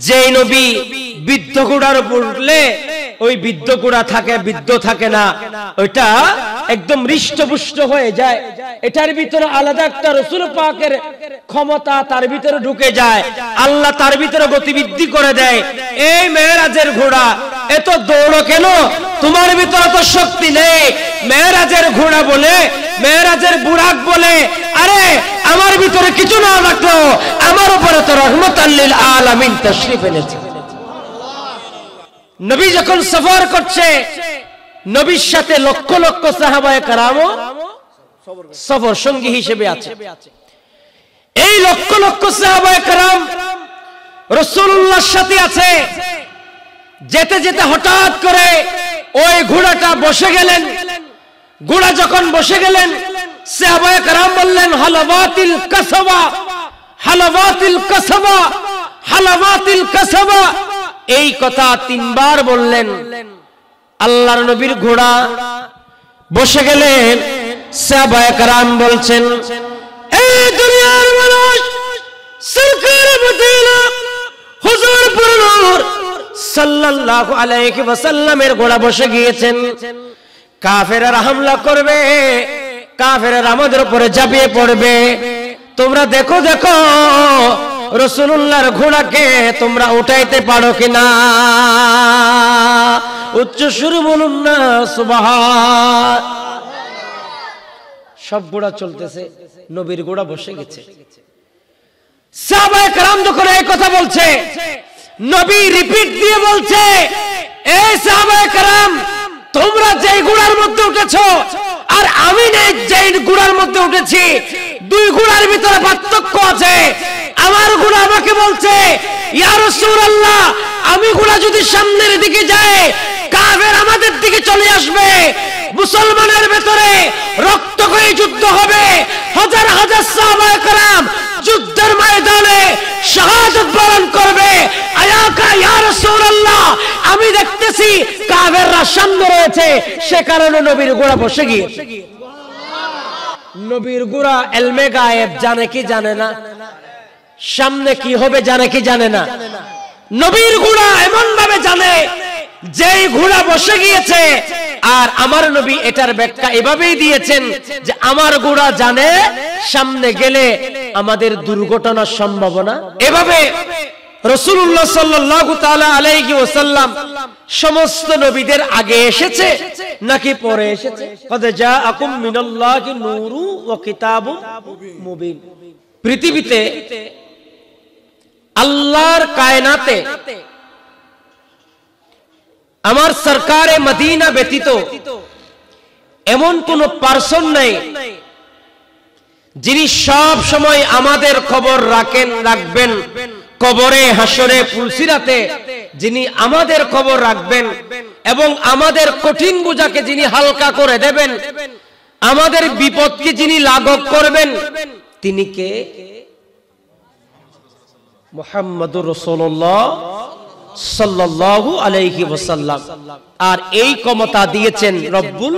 যে নবী বৃদ্ধ ঘোড়ার উপর উঠলে ওই বৃদ্ধ ঘোড়া থাকে, বৃদ্ধ থাকে না, ওইটা একদম হৃষ্টপুষ্ট হয়ে যায়। এটার ভিতরে আলাদা একটা রাসূল পাকের ক্ষমতা তার ভিতরে ঢুকে যায়, আল্লাহ তার ভিতরে গতিবৃদ্ধি করে দেয়। এই মেরাজের ঘোড়া এত দৌড়ো কেন? তোমার ভিতরে তো শক্তি নেই। মেরাজের ঘোড়া বলে, মেরাজের বুরাক বলে, আরে আমার ভিতরে কিছু না রাখলো, আমার উপরে তো রহমতাল লিল আলামিন তাশরীফ এনেছে। নবী যখন সফর করছে, নবীর সাথে লক্ষ লক্ষ সাহাবায়ে কেরামও সফর সঙ্গী হিসেবে আছে। এই লক্ষ লক্ষ সাহাবায়ে কেরাম রাসূলুল্লাহর সাথে আছে। যেতে যেতে হঠাৎ করে ওই ঘোড়াটা বসে গেলেন। ঘোড়া যখন বসে গেলেন, সাহাবায়ে কেরাম বললেন, হালাওয়াতিল কাসাবা, হালাওয়াতিল কাসাবা, হালাওয়াতিল কাসাবা। এই কথা তিনবার বললেন। আল্লাহর নবীর ঘোড়া বসে গেলেন। সাহাবায়ে কেরাম বলছেন, এই দুনিয়ার মানুষ, সরকার মদিনা হুজুর পুরনূর সাল্লাল্লাহু আলাইহি ওয়াসাল্লামের ঘোড়া বসে গিয়েছেন। কাফেররা হামলা করবে, কাফেররা আমাদের উপরে ঝাঁপিয়ে পড়বে। তোমরা দেখো দেখো রাসূলুল্লাহর ঘোড়াকে তোমরা উঠাইতে পারো কিনা। উচ্চ সুরে বলুন না সুবহান। সব ঘোড়া চলতেছে, নবীর ঘোড়া বসে গেছে। সাহাবায়ে কেরাম যখন এই কথা বলছে, নবী রিপিট দিয়ে বলছে, এই সাহাবায়ে কেরাম, তোমরা যেই ঘোড়ার মধ্যে উঠেছো আর আমি যেই ঘোড়ার মধ্যে উঠেছি, দুই ঘোড়ার ভিতরে পার্থক্য আছে। আমার ঘোড়া আমাকে বলছে, ইয়া রাসূলুল্লাহ, আমি ঘোড়া যদি সামনের দিকে যায়, কাফের আমাদের দিকে চলে আসবে, মুসলমানের ভেতরে রক্তক্ষয়ী যুদ্ধ হবে, হাজার হাজার সাহাবায়ে কেরাম যুদ্ধের ময়দানে শাহাদাত বরণ করবে। আয়াকা ইয়া রাসূলুল্লাহ, আমি দেখতেছি কাফেররা সামনে রয়েছে, সে কারণে নবীর ঘোড়া বসে গিয়েছে। নবীর ঘোড়া ইলমে গায়েব জানে কি জানে না? সামনে কি হবে জানে কি জানে না? নবীর ঘোড়া এমন ভাবে জানে, যেই ঘোড়া বসে গিয়েছে। আর আমার নবী এটার ব্যাখ্যা এভাবেই দিয়েছেন যে আমার ঘোড়া জানে সামনে গেলে আমাদের দুর্ঘটনার সম্ভাবনা। এভাবে রাসূলুল্লাহ সাল্লাল্লাহু তাআলা আলাইহি ওয়াসাল্লাম সমস্ত নবীদের আগে এসেছে নাকি পরে এসেছে? কদ জাআকুম মিনাল্লাহি নূরু ওয়া কিতাবুম মুবিন। পৃথিবীতে আল্লাহর কায়নাতে আমার সরকারে মদিনা ব্যতীত এমন কোন পারসন নাই যিনি সব সময় আমাদের খবর রাখবেন। কবরে, হাসরে, ফুলসিরাতে যিনি আমাদের খবর রাখবেন এবং আমাদের কঠিন বোঝাকে যিনি হালকা করে দেবেন, আমাদের বিপদকে যিনি লাঘব করবেন, তিনি কে? মুহাম্মদুর রাসূলুল্লাহ সাল্লাল্লাহু আলাইহি ওয়াসাল্লাম। আর এই ক্ষমতা দিয়েছেন রব্বুল,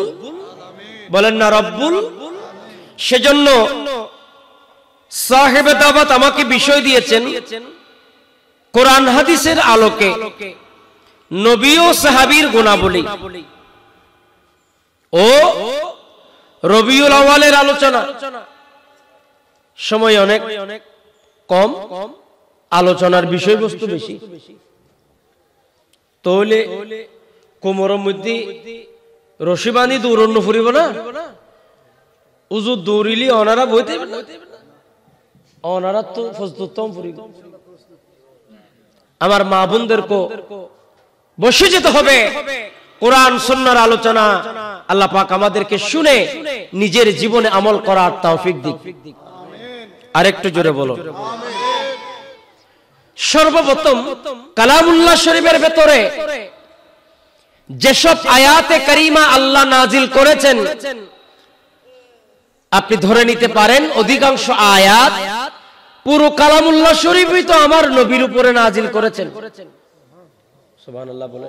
বলেন না রব্বুল। সেজন্য সাহেবে দাওয়াত আমাকে বিষয় দিয়েছেন, কোরআন হাদিসের আলোকে নবী ও সাহাবীর গুণাবলী ও রবিউল আউয়ালের আলোচনা। সময় অনেক কম, আলোচনার বিষয়বস্তু বেশি। তাহলে কোমরের মধ্যে রশি বাঁধি দৌড়ন্য ফুরিব না? উজু দৌড়িলি অনারা বইতে অনারা তো ফজলুত্তম ফুরিব। আমার মা বোনদেরকে বসে যেতে হবে, কোরআন সুন্নাহর আলোচনা আল্লাহ পাক আমাদেরকে শুনে নিজের জীবনে আমল করার তৌফিক দিক। আরেকটু জোরে বলো সর্বপ্রথম কালামুল্লাহ শরীফের ভেতরে যেসব আয়াতে কারিমা আল্লাহ নাজিল করেছেন, আপনি ধরে নিতে পারেন অধিকাংশ আয়াত পুরো কালামুল্লাহ শরীফই তো আমার নবীর উপরে নাজিল করেছেন। সুবহানাল্লাহ বলে,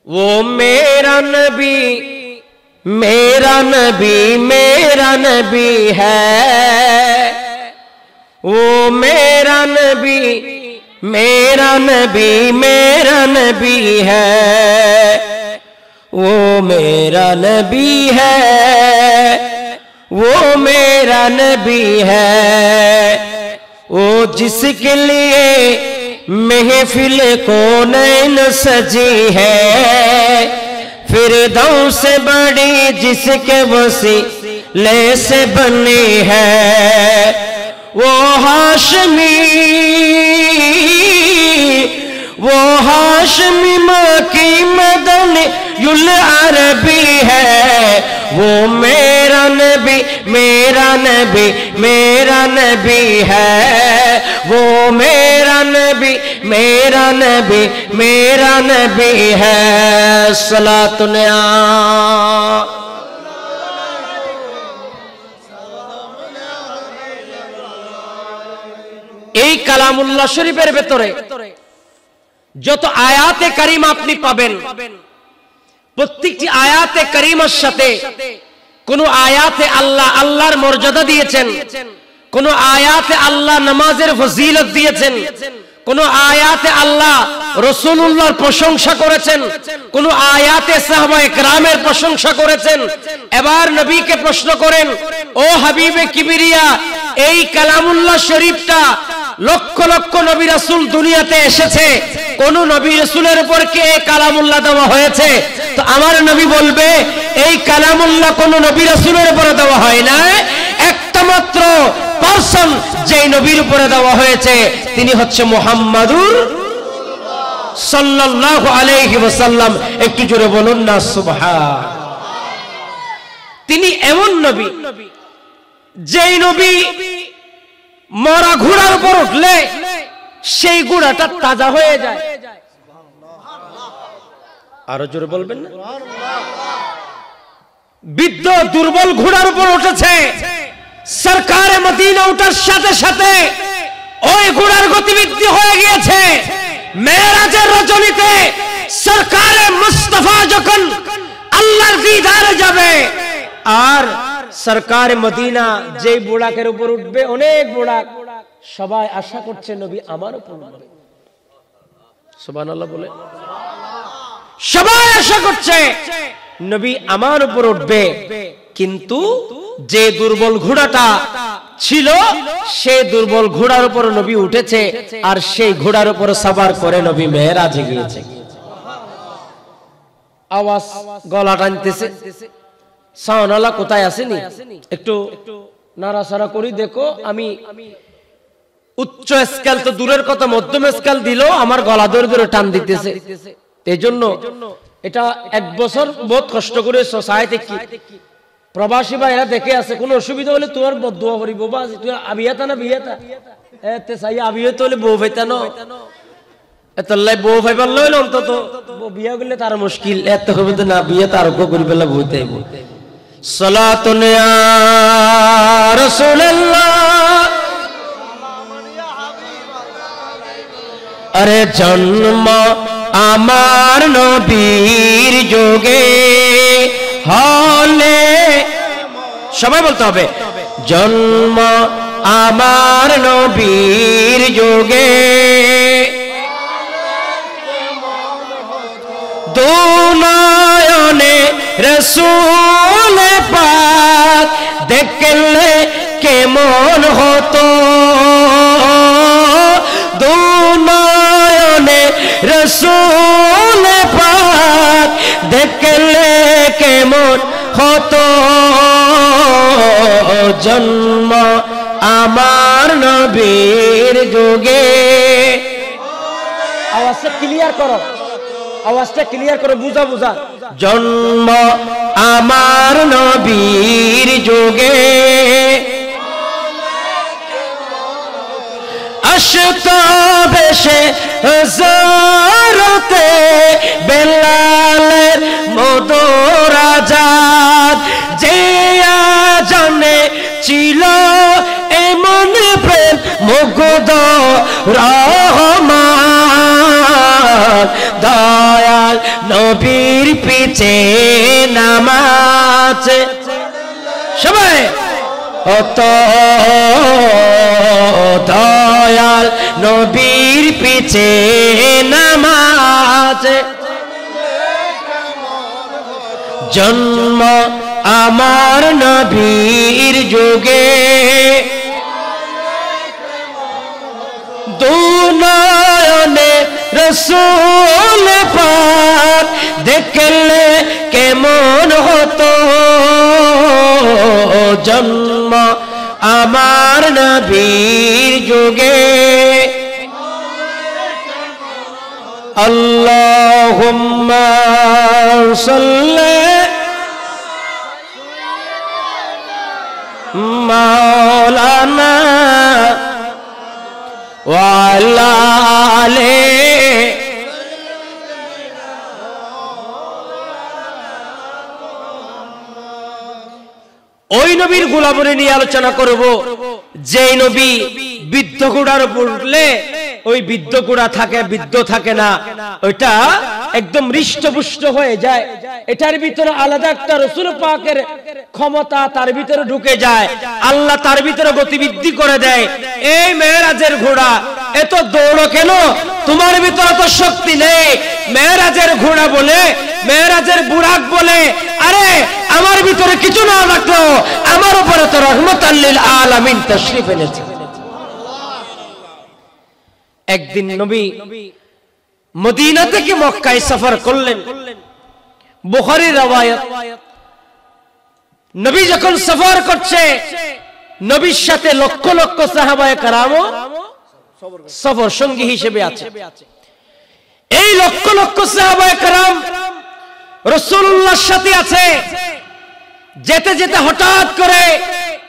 ও মেরা নবী मेरा नबी है, वो मेरा नबी मेरा नबी है, वो मेरा नबी है, वो मेरा नबी है, वो जिसके लिए महफिल कौनैन सजी है, फिरदौस से बड़ी जिसके वसीले से बनी है, वो हाशमी माँ की मदनी युल अरबी है, वो मेरा नबी मेरा नबी मेरा नबी है, वो मेरा नबी मेरा नबी मेरा नबी है। सलातुन्या এই কালামুল্লাহ শরীফের ভেতরে যত আয়াতে কারিমা আপনি পাবেন, প্রত্যেকটি আয়াতে কারিমার সাথে কোন আয়াতে আল্লাহ আল্লাহর মর্যাদা দিয়েছেন, কোন আয়াতে আল্লাহ নামাজের ফজিলত দিয়েছেন, কোন আয়াতে আল্লাহ রাসূলুল্লাহর প্রশংসা করেছেন, কোন আয়াতে সাহাবায়ে কেরামের প্রশংসা করেছেন। এবার নবীকে প্রশ্ন করেন, ও হাবিবে কিবরিয়া, এই কালামুল্লাহ শরীফটা লক্ষ লক্ষ নবী রাসূল দুনিয়াতে এসেছে, কোন নবী রাসূলের উপর কি এই কালামুল্লাহ দেওয়া হয়েছে? তো আমার নবী বলবে, এই কালামুল্লাহ কোন নবী রাসূলের উপর দেওয়া হয় না, একটা মাত্র পারসন যেই নবীর উপরে দেওয়া হয়েছে তিনি হচ্ছে মুহাম্মাদুর সাল্লাল্লাহু আলাইহি ওয়াসাল্লাম। একটু জোরে বলুন না সুবহান। তিনি এমন নবী যেই নবী মরা ঘোড়ার উপর উঠলে সেই ঘোড়াটা তাজা হয়ে যায়। আরো জোরে বলবেন না? বৃদ্ধ দুর্বল ঘোড়ার উপর উঠেছে, সরকারে মদিনা উঠার সাথে সাথে ওই ঘোড়ার গতিবৃদ্ধি হয়ে গিয়েছে। মেরাজের রজনীতে সরকারে মুস্তাফা যখন আল্লাহর দিদারে যাবে, আর সরকারে মদিনা যে বুড়াকের উপর উঠবে, অনেক বুড়া, সবাই আশা করছে নবী আমার উপর উঠবে। সুবহানাল্লাহ বলে সবাই আশা করছে নবী আমার উপর উঠবে, কিন্তু যে দুর্বল ঘোড়াটা ছিল সেই দুর্বল ঘোড়ার উপর নবী উঠেছে, আর সেই ঘোড়ার উপর সবার করে নবী মেরাজে গিয়েছে। আওয়াজ গলা টানতেছে, সাওনালা কোথায় আসেনি? একটু নাড়াচাড়া করি দেখো। আমি উচ্চ স্কেল তো দূরের কথা, মধ্যম স্কেল দিলেও আমার গলা ধরে ধরে টান দিতেছে। এই জন্য এটা এক বছর বহুত কষ্ট করে সোসাইটি কি প্রবাসী ভাইরা দেখে আছে, কোনো অসুবিধা হলে তোমার বদদুয়া করি, বাবা তুই আবিয়াতা না বিয়াতা, এতে চাই আবিয়ত হলে বউ পাইতা ন, এতলাই বউ পাইবার লইল অন্তত বিয়া করলে তার মুশকিল, এত হবে তো না বিয়ে তার করি পেলা বইতে আইব। সালাতুন ইয়া রাসূলুল্লাহ, আরে জন্ম আমার নবীর যোগে হলে, সবাই বলতে হবে, জন্ম আমার নবীর যোগে দুনয়নে রাসূল পাক দেখলে কেমন হতো, দুনয়নে রাসূল পাক দেখলে কেমন হতো, জন্ম আমার নবীর যোগে। আওয়াজটা ক্লিয়ার করো, আওয়াজটা ক্লিয়ার করো, বুঝা বুঝা। জন্ম আমার নবীর যোগে আশতাবেশে হযরতে বেলালের মধুর আজাদ, যে আজানে ছিল এমন প্রেম মুগ্ধ রহমান, দয়াল নবীর পিছে নামাজ সবাই হতো দয়াল নবীর পিছে নামাজ জন্ম আমার নবীর যুগে দুনয়নে রসূল পাক দেখলে কেমন হতো জন্ম আমার নবীর যুগে আল্লাহুম্মা সাল্লি মাওলানা ওয়া আলা আলি ওই নবীর গোলামরে নিয়ে আলোচনা করব যেই নবী বৃদ্ধ ঘোড়ার উপর উঠলে ওই বৃদ্ধ ঘোড়া থাকে বৃদ্ধ থাকে না ওইটা একদম হৃষ্টপুষ্ট হয়ে যায় এটার ভিতরে আলাদা একটা রাসূল পাকের ক্ষমতা তার ভিতরে ঢুকে যায় আল্লাহ তার ভিতরে গতিবৃদ্ধি করে দেয় এই মেরাজের ঘোড়া এত দৌড়ো কেন তোমার ভিতরে তো শক্তি নেই মেরাজের ঘোড়া বলে মেরাজের বুরাক বলে আরে আমার ভিতরে কিছু না রাখলো আমার উপরে তো রহমতাল লিল আলামিন তাশরীফ এনেছে একদিন নবী মদিনা থেকে মক্কায় সফর করলেন বুখারীর রওয়ায়াত নবী যখন সফর করছে নবীর সাথে লক্ষ লক্ষ সাহাবায়ে কেরামও সফর সঙ্গী হিসেবে আছে এই লক্ষ লক্ষ সাহাবায়ে কেরাম রাসূলুল্লাহর সাথে আছে যেতে যেতে হঠাৎ করে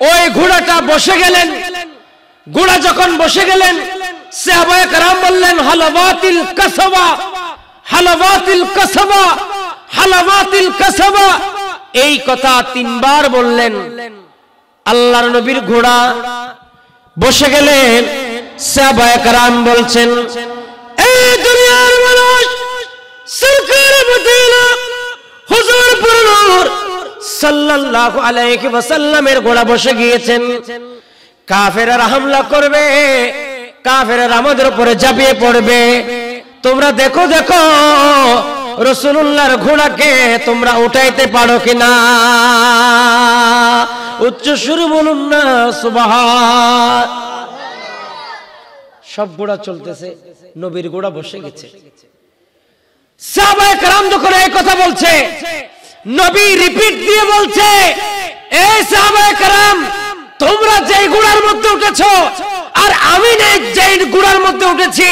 ওই ঘোড়াটা বসে গেলেন ঘোড়া যখন বসে গেলেন সাহাবায়ে কেরাম বললেন হালাওয়াতিল কাসবা হালাওয়াতিল কাসবা হালাওয়াতিল কাসবা এই কথা তিনবার বললেন আল্লাহর নবীর ঘোড়া বসে গেলেন সাহাবায়ে কেরাম বলছেন এই দুনিয়ার মানুষ সরকার মদিনা হুজুর পুরনুর সাল্লাল্লাহু আলাইহি ওয়াসাল্লামের ঘোড়া বসে গিয়েছেন কাফেররা হামলা করবে কাফেররা আমাদের উপরে ঝাঁপিয়ে পড়বে তোমরা দেখো দেখো রাসূলুল্লাহর ঘোড়াকে তোমরা উঠাইতে পারো কিনা উচ্চ সুরে বলুন না সুবহান সব ঘোড়া চলতেছে নবীর ঘোড়া বসে গেছে সাহাবায়ে কেরাম যখন এই কথা বলছে নবী রিপিট দিয়ে বলছে এই সাহাবায়ে কেরাম তোমরা যেই ঘোড়ার মধ্যে উঠেছো আর আমি যেই ঘোড়ার মধ্যে উঠেছি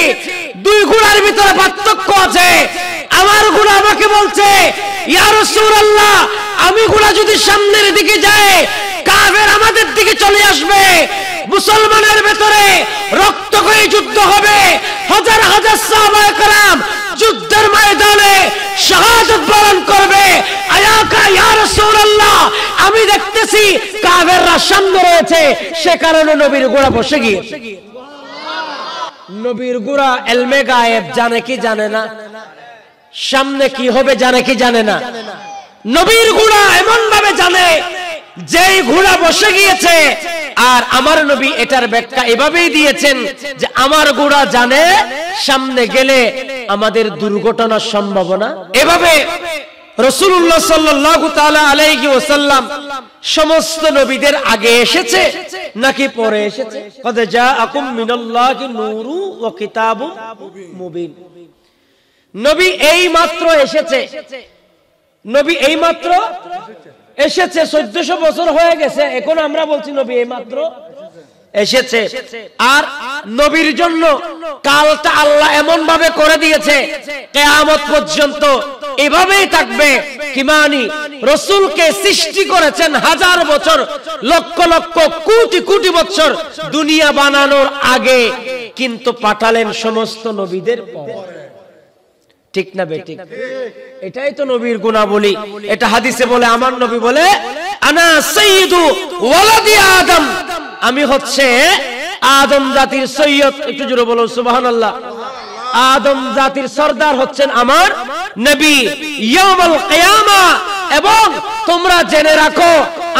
দুই ঘোড়ার ভিতরে পার্থক্য আছে আমার ঘোড়া আমাকে বলছে ইয়া রাসূলুল্লাহ আমি ঘোড়া যদি সামনের দিকে যায় কাফের আমাদের দিকে চলে আসবে মুসলমানের ভিতরে রক্তক্ষয়ী যুদ্ধ হবে হাজার হাজার সাহাবায়ে কেরাম যুদ্ধের ময়দানে শাহাদাত বরণ করবে আয়াকা ইয়া রাসূলুল্লাহ আমি দেখতেছি কাফেররা সামনে রয়েছে সে কারণে নবীর ঘোড়া বসে গিয়েছে নবীর ঘোড়া ইলমে গায়েব জানে কি জানে না সামনে কি হবে জানে কি জানে না নবীর ঘোড়া এমন ভাবে জানে যেই ঘোড়া বসে গিয়েছে আর আমার নবী এটার ব্যাখ্যা এভাবেই দিয়েছেন যে আমার ঘোড়া জানে সামনে গেলে আমাদের দুর্ঘটনার সম্ভাবনা এভাবে রাসূলুল্লাহ সাল্লাল্লাহু তাআলা আলাইহি ওয়াসাল্লাম সমস্ত নবীদের আগে এসেছে নাকি পরে এসেছে কদ জাআকুম মিনাল্লাহি নূরু ওয়া কিতাবুম মুবিন নবী এই মাত্র এসেছে নবী এই মাত্র এসেছে 1400 বছর হয়ে গেছে এখন আমরা বলছি নবী এই মাত্র এসেছে আর নবীর জন্য কালটা আল্লাহ এমন ভাবে করে দিয়েছে কিয়ামত পর্যন্ত এভাবেই থাকবে কি মানে রাসূলকে সৃষ্টি করেছেন হাজার বছর লক্ষ লক্ষ কোটি কোটি বছর দুনিয়া বানানোর আগে কিন্তু পাঠালেন সমস্ত নবীদের পরে ঠিক না বেঠিক এটাই তো নবীর গুণাবলী এটা হাদিসে বলে আমার নবী বলে আনা সাইয়্যিদু ওয়ালাদি আদম আমি হচ্ছে আদম জাতির সৈয়দ একটু জোরে বলো সুবহানাল্লাহ আদম জাতির সরদার হচ্ছেন আমার নবী ইয়াউমুল কিয়ামা এবং তোমরা জেনে রাখো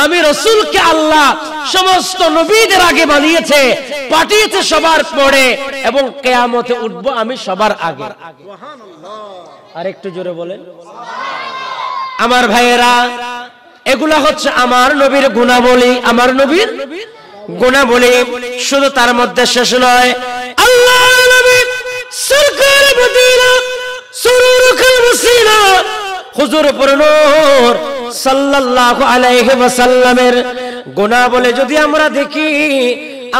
আমি রাসূলকে আল্লাহ সমস্ত নবীদের আগে বানিয়েছে, পাঠিয়েছে সবার পরে, এবং কিয়ামতে উঠবো আমি সবার আগে। আর একটু জোরে বলেন। আমার ভাইয়েরা, এগুলা হচ্ছে আমার নবীর গুণাবলী, আমার নবীর গুণাবলী। শুধু তার মধ্যে শেষ নয়, আল্লাহর নবী সরকার মদিনা সুরুরুল ওয়াসিলা হুজুর পুরনূর সাল্লাল্লাহু আলাইহি ওয়াসাল্লামের গুণাবলী যদি আমরা দেখি,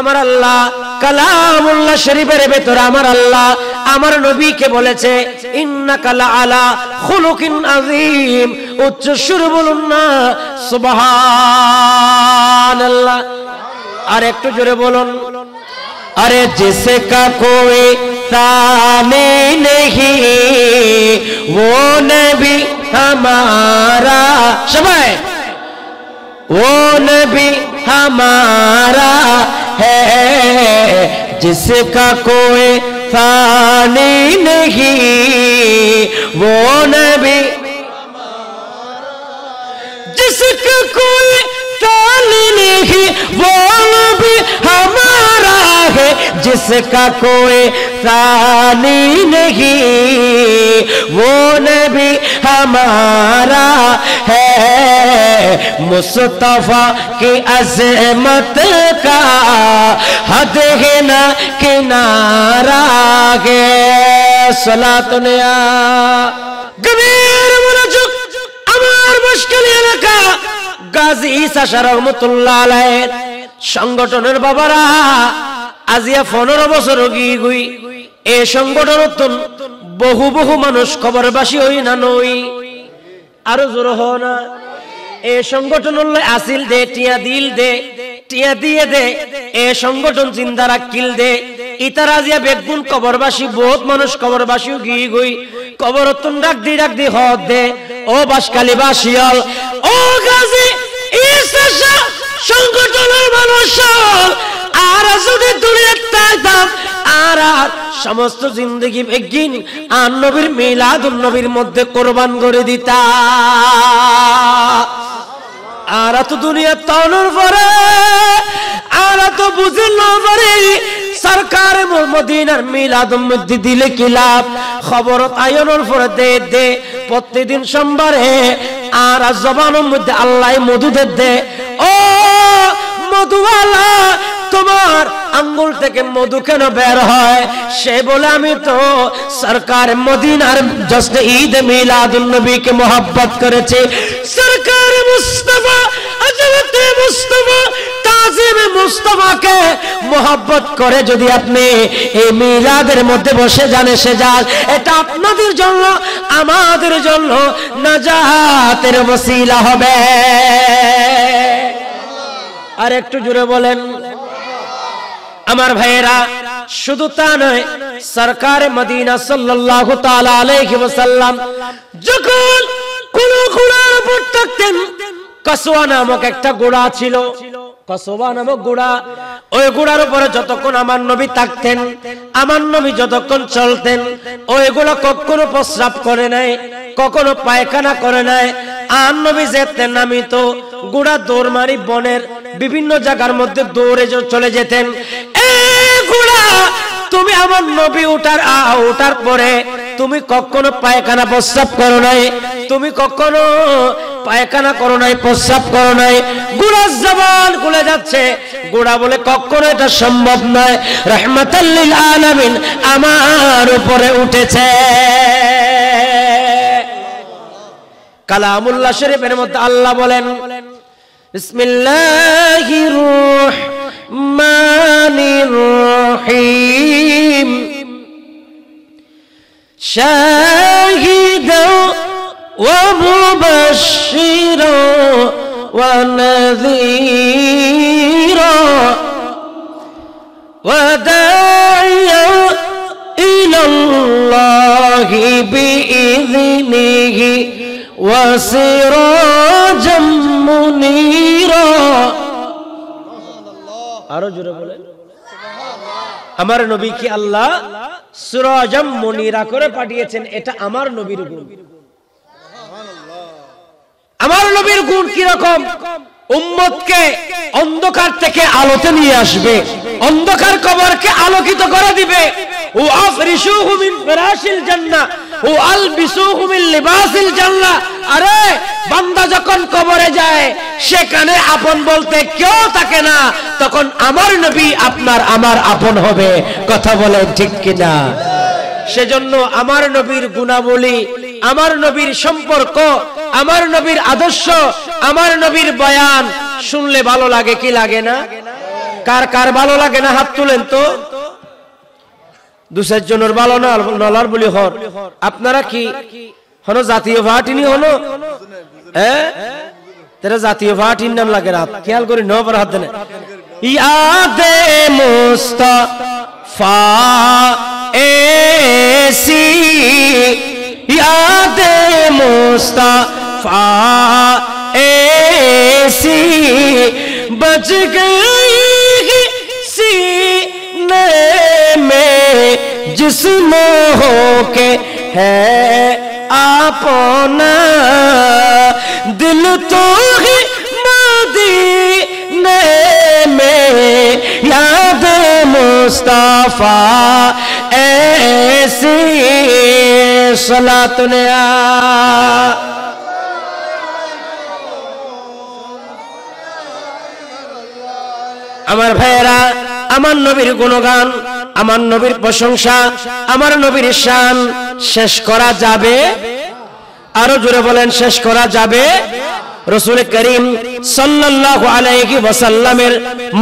আমার আল্লাহ কালামুল্লাহ শরীফের ভেতরে আমার আল্লাহ আমার নবীকে বলেছে ইন্নাকা লাআলা খুলুকিন আযীম। উচ্চ সুরে বলুন না সুবহানাল্লাহ। আর একটু জোরে বলুন। अरे जिसका कोई ताने नहीं वो नबी हमारा, शबाय, वो नबी हमारा है जिसका कोई ताने नहीं वो नबी, जिसका कोई ताने नहीं वो नबी हमारा है जिसका कोई तानी नहीं वो नबी हमारा है। मुस्तफा की अज़मत का हद है ना किनारा है। सलातुनिया गबीर मनोजुक আমার মুশকিল এলাকা গাজী ঈসা শাহ রহমাতুল্লাহ আলাইহির সংগঠনের বাবারা আজিয়া 15 বছর গই এ সংগঠন বহু বহু মানুষ খবরবাসী হই না নই, আরো জোর হ না। এ সংগঠন আসিল দে টিয়া দিল দে টিয়া দিয়ে দে, এ সংগঠন জিন্দা রাখিল দে। ইতার আজিয়া বেগুন খবরবাসী বহুত মানুষ খবরবাসী গই খবরতন ডাক দি হদ দে। ও বাসকালী বাসিয়াল, ও গাজী ঈসা শাহ সংগঠনের মানুষ আর যদি দুনিয়ার তাইতাম আর সমস্ত জিন্দগি বেগিন আর নবীর মিলাদুন নবীর মধ্যে কোরবান করে দিতা। আর তো দুনিয়া তাওনের পরে আর তো বুঝিল পরে সরকার মদিনার মিলাদুন মধ্যে দিলে কি লাভ। খবর আয়নের পরে দে প্রতিদিন সোমবারে আর জবানের মধ্যে আল্লাহ মধু দে। ও মধুওয়ালা, তোমার আঙ্গুল থেকে মধু কেন বের হয়? সে বলে আমি তো সরকার মদিনার জশ্ন ঈদ মিলাদুন নবীকে মোহাব্বত করেছি। সরকার মুস্তাফা হযরত মুস্তাফা তাজিম মুস্তাফাকে মোহাব্বত করে যদি আপনি এই মিলাদের মধ্যে বসে যান, এসে যান, এটা আপনাদের জন্য আমাদের জন্য নাজাতের ওসিলা হবে। আর একটু জোরে বলেন। আমার ভাইয়েরা, শুধু তা নয়, সরকার মদিনা সাল্লাল্লাহু তাআলা আলাইহি ওয়াসাল্লাম যখন কোন ঘোড়ার উপর থাকতেন, কসওয়া নামক একটা ঘোড়া ছিল, কসওয়া নামক ঘোড়া, ওই ঘোড়ার উপরে যতক্ষণ আমার নবী থাকতেন, আমার নবী যতক্ষণ চলতেন, ওইগুলো কখনো প্রস্রাব করে নাই, কখনো পায়খানা করে নাই। আর নবী যেতেন নামিত ঘোড়া দৌড় মারি বনের বিভিন্ন জায়গার মধ্যে দৌড়ে চলে যেতেন। এই ঘোড়া, তুমি আমার নবী ওঠার পরে তুমি কখনো পায়খানা প্রস্রাব করো নাই, তুমি কখনো পায়খানা করো নাই, প্রস্রাব করো নাই। ঘোড়ার জবান খুলে যাচ্ছে, ঘোড়া বলে কখনো এটা সম্ভব নয়, রাহমাতাল লিল আলামিন আমার উপরে উঠেছে। কালামুল্লাহ শরীফের মধ্যে আল্লাহ বলেন বিসমিল্লাহির রহমানির রহিম শাহিদাও ওয়া মুবাশশিরাও ওয়া নাযীরা ওয়া দা'iয়া ইলাল্লাহি বিইذনিহি ওয়া সিরাজাম মুনীরা। আরো জোরে বলেন। আমার নবীকে আল্লাহ সিরাজাম মুনীরা করে পাঠিয়েছেন, এটা আমার নবীর গুণ। আমার নবীর গুণ কি রকম? উম্মতকে অন্ধকার থেকে আলোতে নিয়ে আসবে, অন্ধকার কবরকে আলোকিত করে দিবে। ও আফরিশুহু মিন ফিরাশিল জান্নাহ ও আলবিসুহু মিন লিবাসিল জান্নাহ। আরে বান্দা যখন কবরে যায় সেখানে আপন বলতে কেউ থাকে না, তখন আমার নবী আপনার আমার আপন হবে। কথা বলেন ঠিক কিনা? সেজন্য আমার নবীর গুণাবলী, আমার নবীর সম্পর্ক, আমার নবীর আদর্শ, আমার নবীর বয়ান শুনলে ভালো লাগে কি লাগে না? কার কার ভালো লাগে না হাত তুলেন তো। দু চারজনের ভালো না নলার বলি হর। আপনারা কি হনো জাতীয় পার্টি নি হনো? হ্যাঁ, তেরা জাতীয় পার্টির নাম লাগে না, খেয়াল করি ন পর হাত দেন। ইয়াদে মুস্তাফা ऐसी यादे मुस्तफा ऐसी बच गई सीने में जिस्मों के है अपना दिल तो ही मदीने में याद मुस्तफा ऐसी सलातुन আমার ভাইয়েরা, আমার নবীর গুণগান, আমার নবীর প্রশংসা, আমার নবীর শান শেষ করা যাবে? আরো জোরে বলেন, শেষ করা যাবে? রাসূল করিম সাল্লাল্লাহু আলাইহি ওয়াসাল্লামের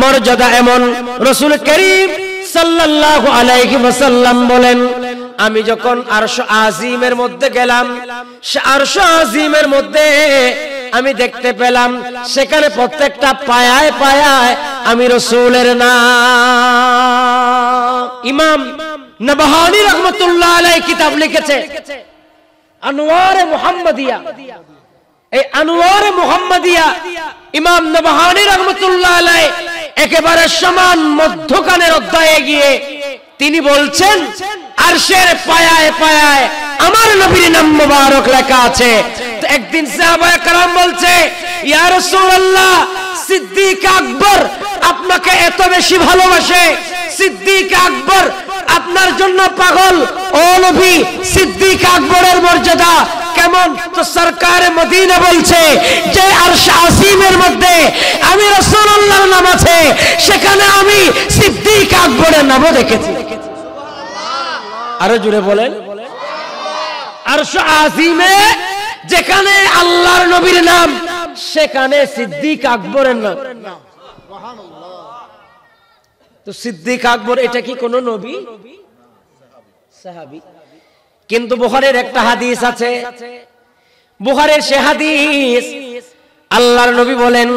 মর্যাদা এমন, রাসূল করিম সাল্লাল্লাহু আলাইহি ওয়াসাল্লাম বলেন, আমি যখন আরশ আজিমের মধ্যে গেলাম, সে আরশ আজিমের মধ্যে আমি দেখতে পেলাম সেখানে প্রত্যেকটা পায়ায় পায়ায় আমি রাসূলের নাম। ইমাম নবহানী রাহমাতুল্লাহ আলাইহি কিতাব লিখেছে আনওয়ারে মুহাম্মাদিয়া। এই আনওয়ারে মুহাম্মাদিয়া ইমাম নবহানী রাহমাতুল্লাহ আলাইহি একেবারে সমান মধ্যখানের অধ্যায়ে গিয়ে তিনি বলছেন আরশের পায়ায় পায়ায় আমার নবীর নাম মুবারক লেখা আছে। তো একদিন সাহাবায়ে কেরাম বলছে, ইয়া রাসূলুল্লাহ, সিদ্দিক আকবর আপনাকে এত বেশি ভালোবাসে, সিদ্দিক আকবর আপনার জন্য পাগল। ও নবী, সিদ্দিক আকবরের মর্যাদা কেমন? তো সরকার মদিনা বলছে যে আরশ আসিমের মধ্যে আমি রাসূলুল্লাহর নাম আছে, সেখানে আমি সিদ্দিক আকবরের নামও দেখেছি। আরো জোরে বলেন, আরশ আসিমে যেখানে আল্লাহর নবীর নাম, সেখানে সিদ্দিক আকবরের নাম। তো সিদ্দিক আকবর এটা কি কোন নবী? সাহাবী। কিন্তু বুখারীর একটা হাদিস আছে, বুখারীর সে হাদিস আল্লাহর নবী বলেন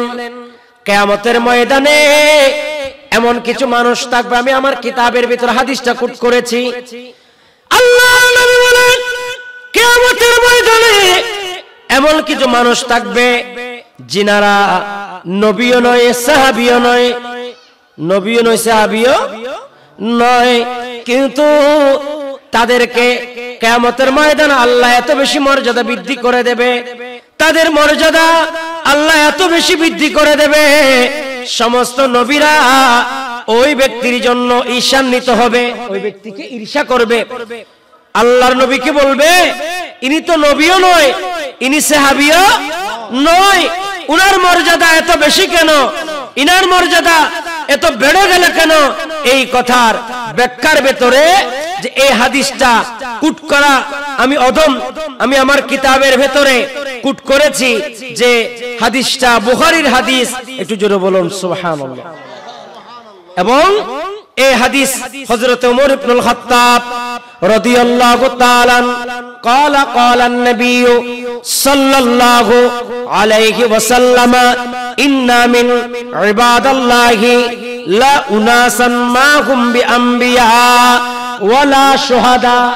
কিয়ামতের ময়দানে এমন কিছু মানুষ থাকবে, আমি আমার কিতাবের ভিতর হাদিসটা কোট করেছি। আল্লাহর নবী বলেন কিয়ামতের ময়দানে এমন কিছু মানুষ থাকবে যিনারা নবীও নয়, সাহাবীও নয়, নবীও নয়, সাহাবীও নয়, কিন্তু তাদেরকে কিয়ামতের ময়দানে আল্লাহ এত বেশি মর্যাদা বৃদ্ধি করে দেবে, তাদের মর্যাদা আল্লাহ এত বেশি বৃদ্ধি করে দেবে, সমস্ত নবীরা ওই ব্যক্তির জন্য ঈর্ষান্বিত হবে, ওই ব্যক্তিকে ঈর্ষা করবে। আল্লাহর নবীকে বলবে ইনি তো নবীও নয়, ইনি সাহাবীও নয়, উনার মর্যাদা এত বেশি কেন, ইনার মর্যাদা এত বেড়ে গেল কেন? এই কথার ব্যাখ্যার ভেতরে যে এই হাদিসটা কুট করা আমি অদম, আমি আমার কিতাবের ভেতরে কুট করেছি যে হাদিসটা বুখারীর হাদিস। একটু জোরে বলুন সুবহানাল্লাহ। এবং এই হাদিস হযরত ওমর ইবনুল খাত্তাব রাদিয়াল্লাহু তাআলা قال قال النبي صلى الله عليه وسلم إن من عباد الله لا أناسا ما هم بأنبياء ولا شهداء।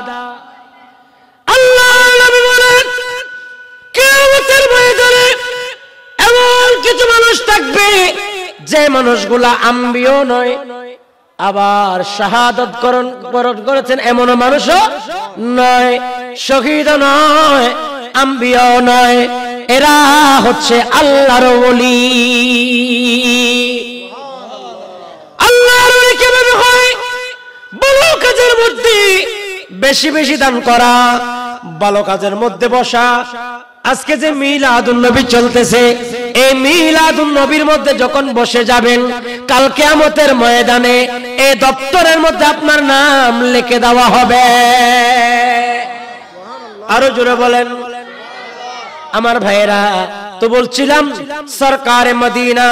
আল্লাহর নবী বলেন কিয়ামতের ময়দানে এমন কিছু মানুষ থাকবে যে মানুষগুলা আম্বিয়া নয়, আবার শাহাদাত বরণ করেছেন এমন মানুষও নয়, শহীদ নয়, আম্বিয়া নয়, এরা হচ্ছে আল্লাহর ওলি। আল্লাহর ওলি কিভাবে হয়? ভালো কাজের মধ্যে বেশি বেশি দান করা, ভালো কাজের মধ্যে বসা। আজকে যে মিলাদুন নবী চলতেছে, এই মিলাদুন নবীর মধ্যে যখন বসে যাবেন, কাল কিয়ামতের ময়দানে এই দপ্তরের মধ্যে আপনার নাম লিখে দেওয়া হবে। আরো জোরে বলেন। আমার ভাইয়েরা, তো বলছিলাম সরকারে মদিনা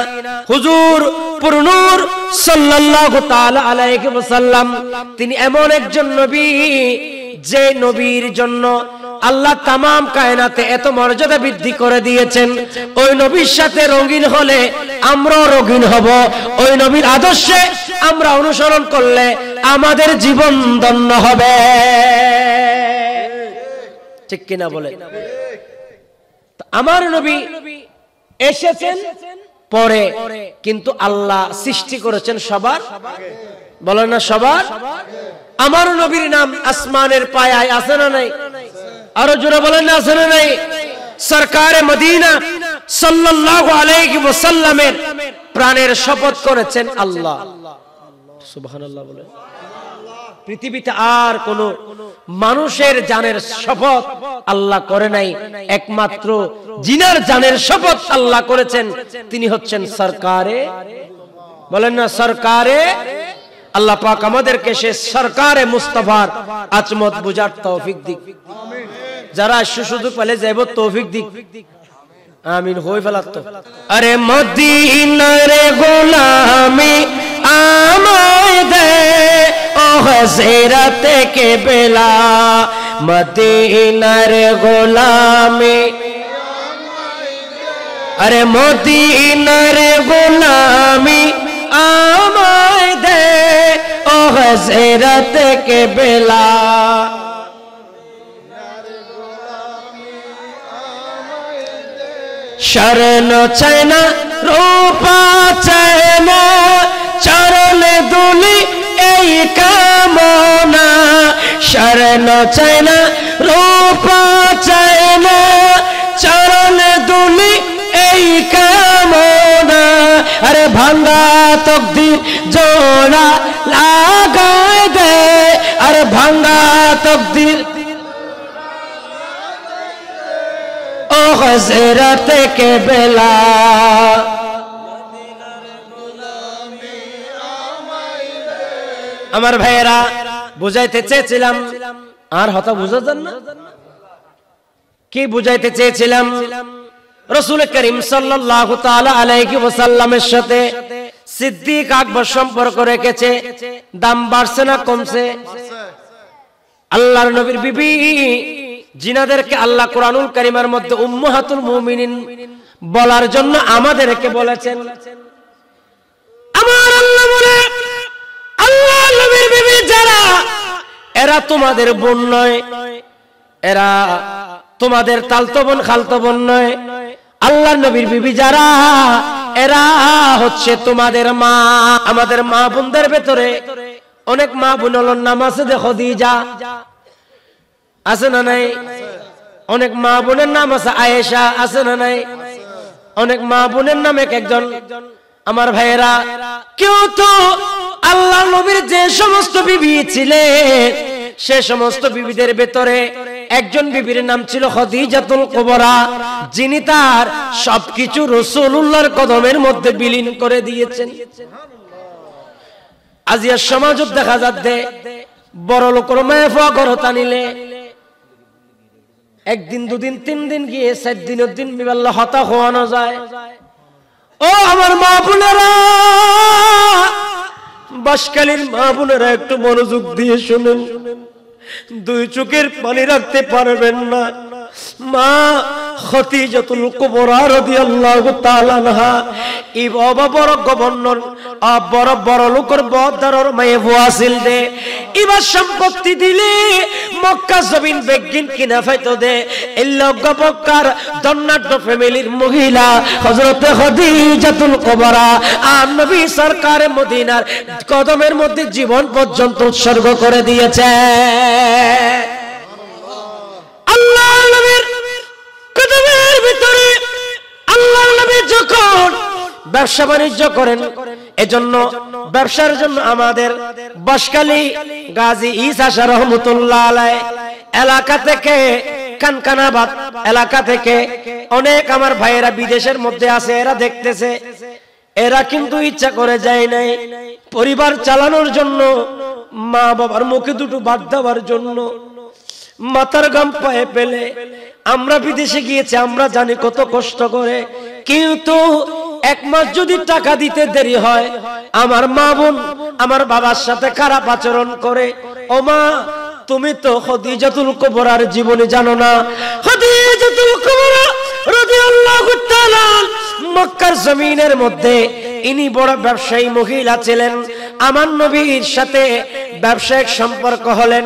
হুজুর পুরনূর সাল্লাল্লাহু তাআলা আলাইহি ওয়াসাল্লাম, তিনি এমন একজন নবী যে নবীর জন্য আল্লাহ তামাম কায়নাতে এত মর্যাদা বৃদ্ধি করে দিয়েছেন। ওই নবীর সাথে রঙিন হলে আমরাও রঙিন হব। ওই নবীর আদর্শে আমরা অনুসরণ করলে আমাদের জীবন ধন্য হবে। ঠিক কিনা বলে? আমার নবী এসেছেন পরে, কিন্তু আল্লাহ সৃষ্টি করেছেন সবার, বলেন না সবার। আমার নবীর নাম আসমানের পায়ায় আছে না নাই? আরো জোরে বলেন না আছে না নাই? সরকারে মদিনা সাল্লাল্লাহু আলাইহি ওয়াসাল্লামের প্রাণের শপথ করেছেন আল্লাহ। সুবহানাল্লাহ বলেন। পৃথিবীতে আর কোন মানুষের জানের শপথ আল্লাহ করে নাই, একমাত্র জিনার জানের শপথ আল্লাহ করেছেন। তিনি হচ্ছেন সরকারে, বলেন না সরকারে। আল্লাহ পাক আমাদেরকে সে সরকারে মুস্তাফার আজমত বুঝার তৌফিক দিক। যারা সুযোগ পেলে যাইব তৌফিক দিক, আমিন। হই ফেলাত তো। আরে মদিনার গোলামি আমায় দে ও হযরতে কে বেলা, মদিনার গোলামি, আরে মদিনার গোলামি আমায় দে ও হযরতে কে বেলা। শরণ চায় না রূপা চায় না, চরণে দুলি এই কামনা। শরণ চায় না রূপা চায় না, চরণে দুলি এই কামনা। আরে ভাঙ্গা তকদির জোড়া লাগায় দে, আরে ভাঙ্গা তকদির ও হযরতে কে বেলা। আমার ভাইয়েরা, বুঝাইতে চেয়েছিলাম, আর হতা বুঝা যান না কি বুঝাইতে চেয়েছিলাম? রাসূল করিম সাল্লাল্লাহু তাআলা আলাইহি ওয়াসাল্লামের সাথে সিদ্দিক আকবর সম্পর্ক রেখেছে। দাম বাড়ছে না কমছে? আল্লাহর নবীর বিবি জিনাদেরকে আল্লাহ কোরআনুল কারীমের মধ্যে উম্মাহাতুল মুমিনিন বলার জন্য আমাদেরকে বলেছেন। আমার আল্লাহ বলে, আল্লাহ নবীর বিবি যারা, এরা তোমাদের বোন নয়, এরা তোমাদের তালতো বোন খালতো বোন নয়। আল্লাহ নবীর বিবি যারা, এরা হচ্ছে তোমাদের মা। আমাদের মা বোনদের ভেতরে অনেক মা বোনের নাম আছে, দেখো খাদিজা আছে না নাই? অনেক মা বোনের নাম আছে আয়েশা, আছে না নাই? অনেক মা বোনের নাম এক একজন। আমার ভাইয়েরা, কেউ তো আল্লাহ নবীর যে সমস্ত বিবি ছিলেন, সে সমস্ত বিবিদের ভেতরে একজন বিবির নাম ছিল খাদিজাতুল কুবরা, যিনি তার সবকিছু রাসূলুল্লাহর কদমের মধ্যে বিলীন করে দিয়েছেন। আজিয়া সমাজত দেখা যাচ্ছে বড় লোকের মায়ে ফুয়া গরতা নিলে একদিন দুদিন তিন দিন গিয়ে 4 দিনের দিন বিবাল্লা হতা হওয়ানো যায়। ও আমার মা বোনেরা, বাসকালীর মা বোনেরা, একটু মনোযোগ দিয়ে শুনুন। দুই চোখের পানি রাখতে পারবেন না। মা খাদিজাতুল কুবরা রাদিয়াল্লাহু তাআলা আনহা এই বাবা বড় গভর্নর বড় বড় লোকের বদারর মায়ে ওয়াসিল দে এবার সম্পত্তি দিলে মক্কা জমিন বেগিন কিনা ফাইতো দে এই লোক মক্কার দন্নাঢ্য ফ্যামিলির মহিলা হযরত খাদিজাতুল কুবরা আর নবী সরকার মদিনার কদমের মধ্যে জীবন পর্যন্ত উৎসর্গ করে দিয়েছে। আল্লাহ নবীর কদমের ভিতরে ব্যবসা বাণিজ্য করেন। এজন্য ব্যবসার জন্য আমাদের বাঁশখালী গাজী ঈসা শাহ রহমতুল্লাহ আলাইহি এলাকা থেকে, কানকানাবাদ এলাকা থেকে অনেক আমার ভাইয়েরা বিদেশের মধ্যে আছে, এরা দেখতেছে। এরা কিন্তু ইচ্ছা করে যায় নাই, পরিবার চালানোর জন্য, মা বাবার মুখে দুটো ভাত দেওয়ার জন্য মাথার ঘাম পায়ে ফেলে আমরা বিদেশে গিয়েছি, আমরা জানি কত কষ্ট করে। কিন্তু এক মাস যদি টাকা দিতে দেরি হয়, আমার মা বোন আমার বাবার সাথে খারাপ আচরণ করে। ও মা, তুমি তো খাদিজাতুল কুবরার জীবনী জানো না? খাদিজাতুল কুবরা রাদিয়াল্লাহু তাআলা মক্কার জমিনের মধ্যে ইনি বড় ব্যবসায়ী মহিলা ছিলেন। আমার নবীর সাথে ব্যবসায়িক সম্পর্ক হলেন।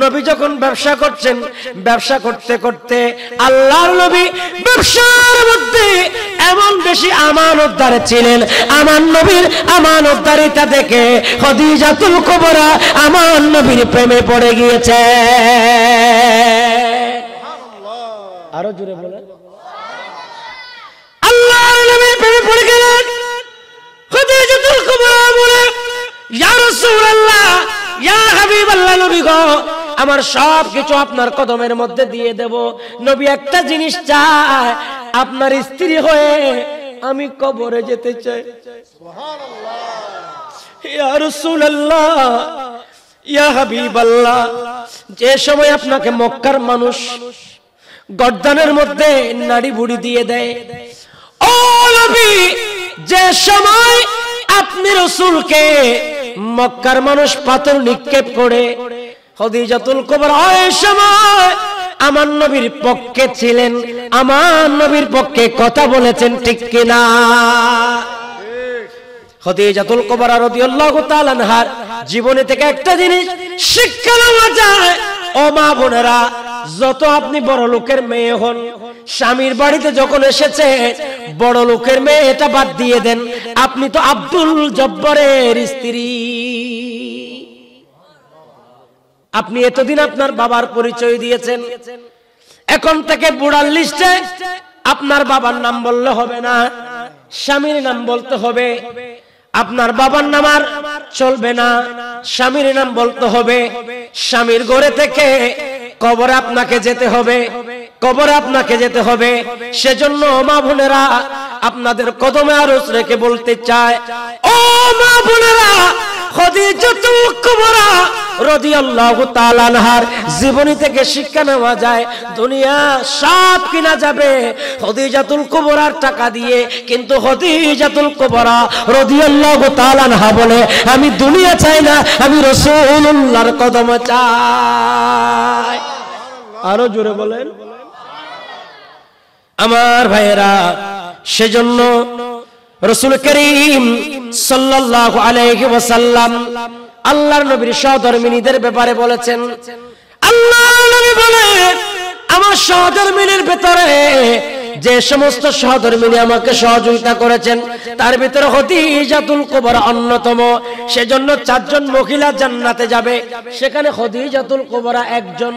নবী যখন ব্যবসা করছেন, ব্যবসা করতে করতে আল্লাহর নবী ব্যবসার মধ্যে এমন বেশি আমানতদার ছিলেন, আমার নবীর আমানতদারিতা দেখে খাদিজাতুল কুবরা আমার নবীর প্রেমে পড়ে গিয়েছে। আরো জোরে বলেন। আল্লাহর নবীর প্রেমে পড়ে গেলেন। খাদিজাতুল কুবরা বলে, ইয়া রাসূলুল্লাহ, ইয়া হাবিবাল্লাহ, নবী গো, আমার সব কিছু আপনার কদমের মধ্যে দিয়ে দেব। নবী একটা জিনিস চায়, আপনার স্ত্রী হয়ে আমি কবরে যেতে চাই। সুবহানাল্লাহ। ইয়া রাসূলুল্লাহ, ইয়া হাবিবাল্লাহ, যে সময় আপনাকে মক্কার মানুষ গর্দানের মধ্যে নাড়ি বুড়ি দিয়ে দেয়, ও নবী, যে সময় আপনি রাসূলকে মক্কার মানুষ পাথর নিক্ষেপ করে, খাদিজাতুল কুবরা ওই সময় আমার নবীর পক্ষে ছিলেন, আমার নবীর পক্ষে কথা বলেছেন, ঠিক কিনা? খাদিজাতুল কুবরা রাদিয়াল্লাহু তাআলা আনহার জীবনে থেকে একটা জিনিস শিক্ষা নেওয়া যায়। ও মা বোনেরা, যত আপনি বড় লোকের মেয়ে হন, স্বামীর বাড়িতে যখন এসেছে বড় লোকের মেয়ে, এটা বাদ দিয়ে দেন, আপনি তো আব্দুল জব্বারের স্ত্রী। আপনি এতদিন আপনার বাবার পরিচয় দিয়েছেন, এখন থেকে বুড়ার লিস্টে আপনার বাবার নাম বললে হবে না, স্বামীর নাম বলতে হবে। আপনার বাবার নাম আর চলবে না, স্বামীর নাম বলতে হবে। স্বামীর ঘরে থেকে কবরে আপনাকে যেতে হবে, কবরে আপনাকে যেতে হবে। সেজন্য মা বোনেরা, আপনাদের কদমে আরজ রেখে বলতে চায়, ও মা বোনেরা, খাদিজাতুল কুবরা রাদিয়াল্লাহু তাআলা আনহার জীবনী থেকে শিক্ষা নেওয়া যায়। দুনিয়া সব কিনা যাবে খাদিজাতুল কুবরার টাকা দিয়ে, কিন্তু খাদিজাতুল কুবরা রাদিয়াল্লাহু তাআলা আনহা বলে, আমি দুনিয়া চাই না, আমি রাসূলুল্লাহর কদম চাই। আরো জোরে বলেন। আমার ভাইয়েরা, সেজন্য রাসূল করিম সাল্লাল্লাহু আলাইহি ওয়াসাল্লাম আল্লাহর নবীর সহধর্মিনীদের ব্যাপারে বলেছেন, আল্লাহর নবী বলে, আমার সহধর্মিনীর ভেতরে যে সমস্ত সহধর্মিনী আমাকে সহযোগিতা করেছেন, তার ভিতরে খাদিজাতুল কুবরা অন্যতম। সেজন্য 4 জন মহিলা জান্নাতে যাবে, সেখানে খাদিজাতুল কুবরা একজন।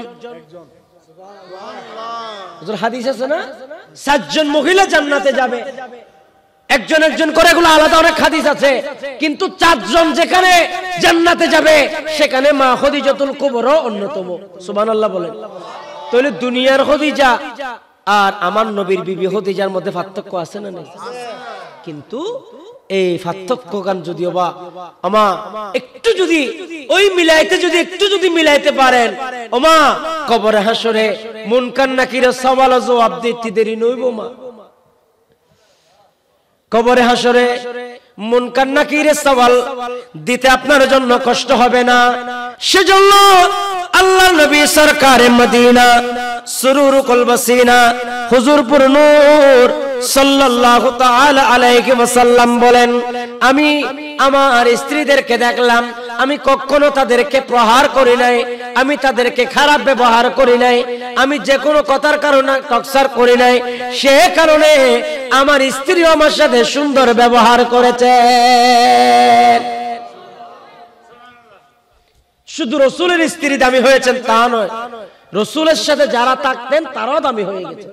সুবহানাল্লাহ। হাদিস আছে না, 4 জন মহিলা জান্নাতে যাবে, একজন একজন করে, এগুলো আলাদা অনেক হাদিস আছে, কিন্তু 4 জন যেখানে জান্নাতে যাবে সেখানে মা খাদিজাতুল কুবরা অন্যতম। সুবহানাল্লাহ বলেন। তাহলে দুনিয়ার খাদিজা আর আমার নবীর বিবি খাদিজার মধ্যে পার্থক্য আছে না নেই? কিন্তু এই পার্থক্য গান যদিও বা আমা একটু যদি ওই মিলাইতে, যদি একটু যদি মিলাইতে পারেন, ওমা কবরে হাসরে মুনকার নাকিরের সওয়াল জবাব দিতে দেরি নইব মা। কবরে হাসরে মুনকার নাকিরের সওয়াল দিতে আপনার জন্য কষ্ট হবে না। সেজন্য আল্লাহর নবী সরকারে মদিনা সুরুরুল বাসিনা হুজুরপুর নূর সাল্লাল্লাহু তাআলা আলাইহি ওয়াসাল্লাম বলেন, আমি আমার স্ত্রীদেরকে দেখলাম, আমি কখনো তাদেরকে প্রহার করি নাই, আমি তাদেরকে খারাপ ব্যবহার করি নাই, আমি যে কোনো কথার কারণে টক্সার করি নাই, সে কারণে আমার স্ত্রীও আমার সাথে সুন্দর ব্যবহার করেছে। শুধু রাসূলের স্ত্রী দামি হয়েছেন তা নয়, রাসূলের সাথে যারা থাকতেন তারাও দামি হয়ে গেছে।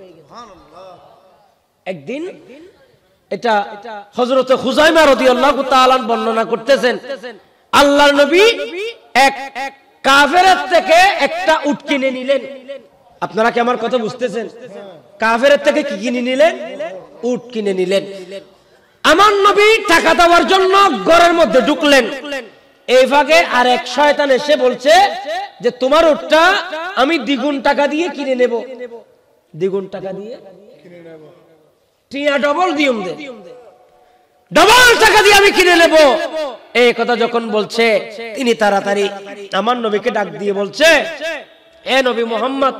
একদিন এটা হযরত খুজাইমা রাদিয়াল্লাহু তাআলা বর্ণনা করতেছেন, আল্লাহর নবী এক কাফেরের থেকে একটা উট কিনে নিলেন। আপনারা কি আমার কথা বুঝতেছেন? কাফেরের থেকে কি কিনে নিলেন? উট কিনে নিলেন। আমার নবী টাকা দেওয়ার জন্য ঘরের মধ্যে ঢুকলেন। এই ভাগে আর এক শয়তান এসে বলছে যে তোমার উটটা আমি দ্বিগুণ টাকা দিয়ে কিনে নেব। দ্বিগুণ টাকা দিয়ে কিনে নেব, টিয়া ডবল দিউম দে, ডবল টাকা দিয়ে আমি কিনে নেব। এই কথা যখন বলছে, তিনি তাড়াতাড়ি আমার নবীকে ডাক দিয়ে বলছে, এ নবী মুহাম্মদ,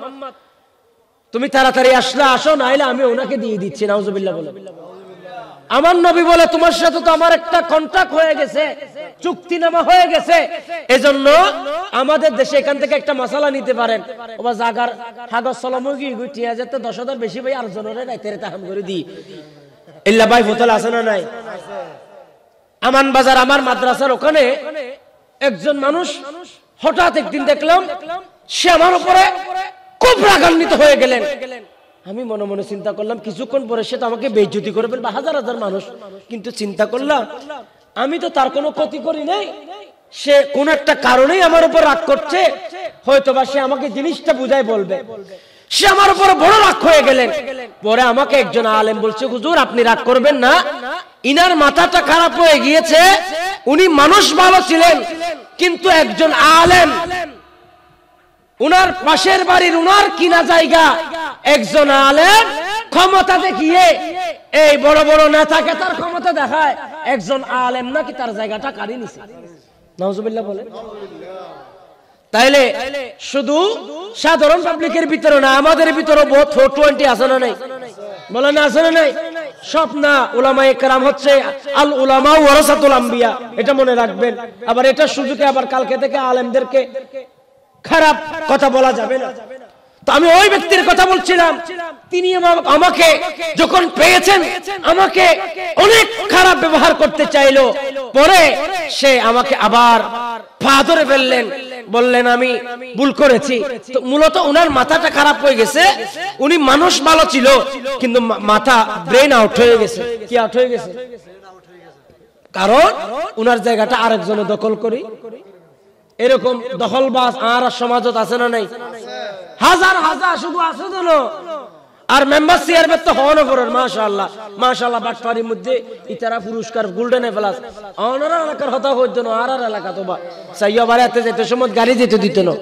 তুমি তাড়াতাড়ি আসো, নাইলে আমি ওনাকে দিয়ে দিচ্ছি। নাউজুবিল্লাহ বলে। আমার নবী বলে, তোমার সাথে তো আমার একটা কন্ট্রাক্ট হয়ে গেছে, চুক্তিনামা হয়ে গেছে, এজন্য আমাদের দেশে এখান থেকে একটা মশলা নিতে পারেন। ওবা জাগার হাগজ সলামুগি গুটিয়া যেতে 10,000 বেশি ভাই আর জনরে রাইতে তাহাম করে দি ইল্লা ভাই বোতল আছে না নাই? আমান বাজার আমার মাদ্রাসার ওখানে একজন মানুষ হঠাৎ একদিন দেখলাম সে আমার উপরে খুব রাগান্বিত হয়ে গেলেন। আমি মনে মনে চিন্তা করলাম, কিছুক্ষণ পরে সে তো আমাকে বেইজ্জতি করে ফেলবে, হাজার হাজার মানুষ। কিন্তু চিন্তা করলাম, আমি তো তার কোনো ক্ষতি করি নাই, সে কোন একটা কারণেই আমার উপর রাগ করছে, হয়তোবা সে আমাকে জিনিসটা বুঝাই বলবে। সে আমার উপর বড় রাগ হয়ে গেলেন। পরে আমাকে একজন আলেম বলছে, হুজুর আপনি রাগ করবেন না, ইনার মাথাটা খারাপ হয়ে গিয়েছে, উনি মানুষ ভালো ছিলেন, কিন্তু একজন আলেম, উনার পাশের বাড়ির উনার কিনা জায়গা, একজন আলেম ক্ষমতা দেখিয়ে এই বড় বড় নেতাকে তার ক্ষমতা দেখায়, একজন আলেম নাকি তার জায়গাটা কাড়ি নিছে। নাউজুবিল্লাহ বলে। তাইলে শুধু সাধারণ পাবলিকের ভিতরে না, আমাদের ভিতরে বহুত 420 আছে না নাই? বলেন আছে না নাই? সব না, উলামায়ে কেরাম হচ্ছে আল উলামা ওয়ারাসাতুল আম্বিয়া, এটা মনে রাখবেন। আবার এটা সুযোগে আবার কালকে থেকে আলেমদেরকে খারাপ কথা বলা যাবে না। তো আমি ওই ব্যক্তির কথা বলছিলাম, তিনি আমাকে যখন পেয়েছেন আমাকে অনেক খারাপ ব্যবহার করতে চাইলো। পরে সে আমাকে আবার পা ধরে ফেললেন, বললেন আমি ভুল করেছি। তো মূলত উনার মাথাটা খারাপ হয়ে গেছে, উনি মানুষ ভালো ছিল, কিন্তু মাথা ব্রেন আউট হয়ে গেছে। কি আউট হয়ে গেছে? কারণ উনার জায়গাটা আরেকজনে দখল করি। এরকম দখলবাজ আর সমাজত আছে না নাই? হাজার হাজার শুধু আছে তো। আর মেম্বার চেয়ারম্যান তো হওয়ানো পড়েন, মাশাআল্লাহ মাশাআল্লাহ। বাটপাড়ির মধ্যে ইতারা পুরস্কার গোল্ডেন প্লাস অনারা এলাকার হতা হইত না, আর এলাকা তো বা সাইয়া বাড়াতে যেতে সময় গাড়ি যেতে দিত না।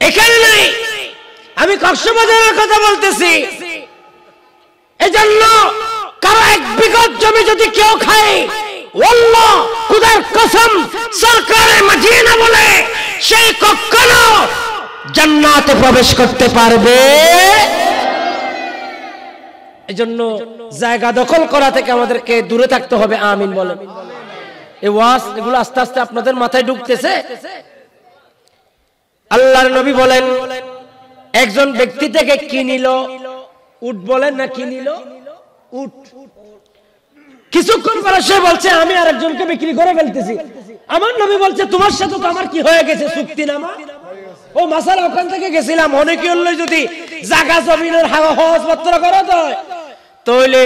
এখানে নাই, আমি কক্সবাজারের কথা বলতেছি। এজন্য কারো 1 বিঘা জমি যদি কেউ খায়, আল্লাহ খুদার কসম সরকারে মদিনা বলে সেই কখনো জান্নাতে প্রবেশ করতে পারবে। এজন্য জায়গা দখল করা থেকে আমাদেরকে দূরে থাকতে হবে। আমিন বলেন। এই ওয়াজ এগুলো আস্তে আস্তে আপনাদের মাথায় ঢুকতেছে। আল্লাহর নবী বলেন, একজন ব্যক্তি থেকে কি নিল? উট বলেন না, কি নিল? উট। কিছুক্ষণ পরে সে বলছে, আমি আরেকজনকে বিক্রি করে ফেলতেছি। আমার নবী বলছে, তোমার সাথে তো আমার কি হয়ে গেছে? চুক্তিনামা। ও মাসালা ওখান থেকে গেছিলাম, অনেকে হলো যদি জায়গা জমিনের কাগজপত্র করা যায়, তাহলে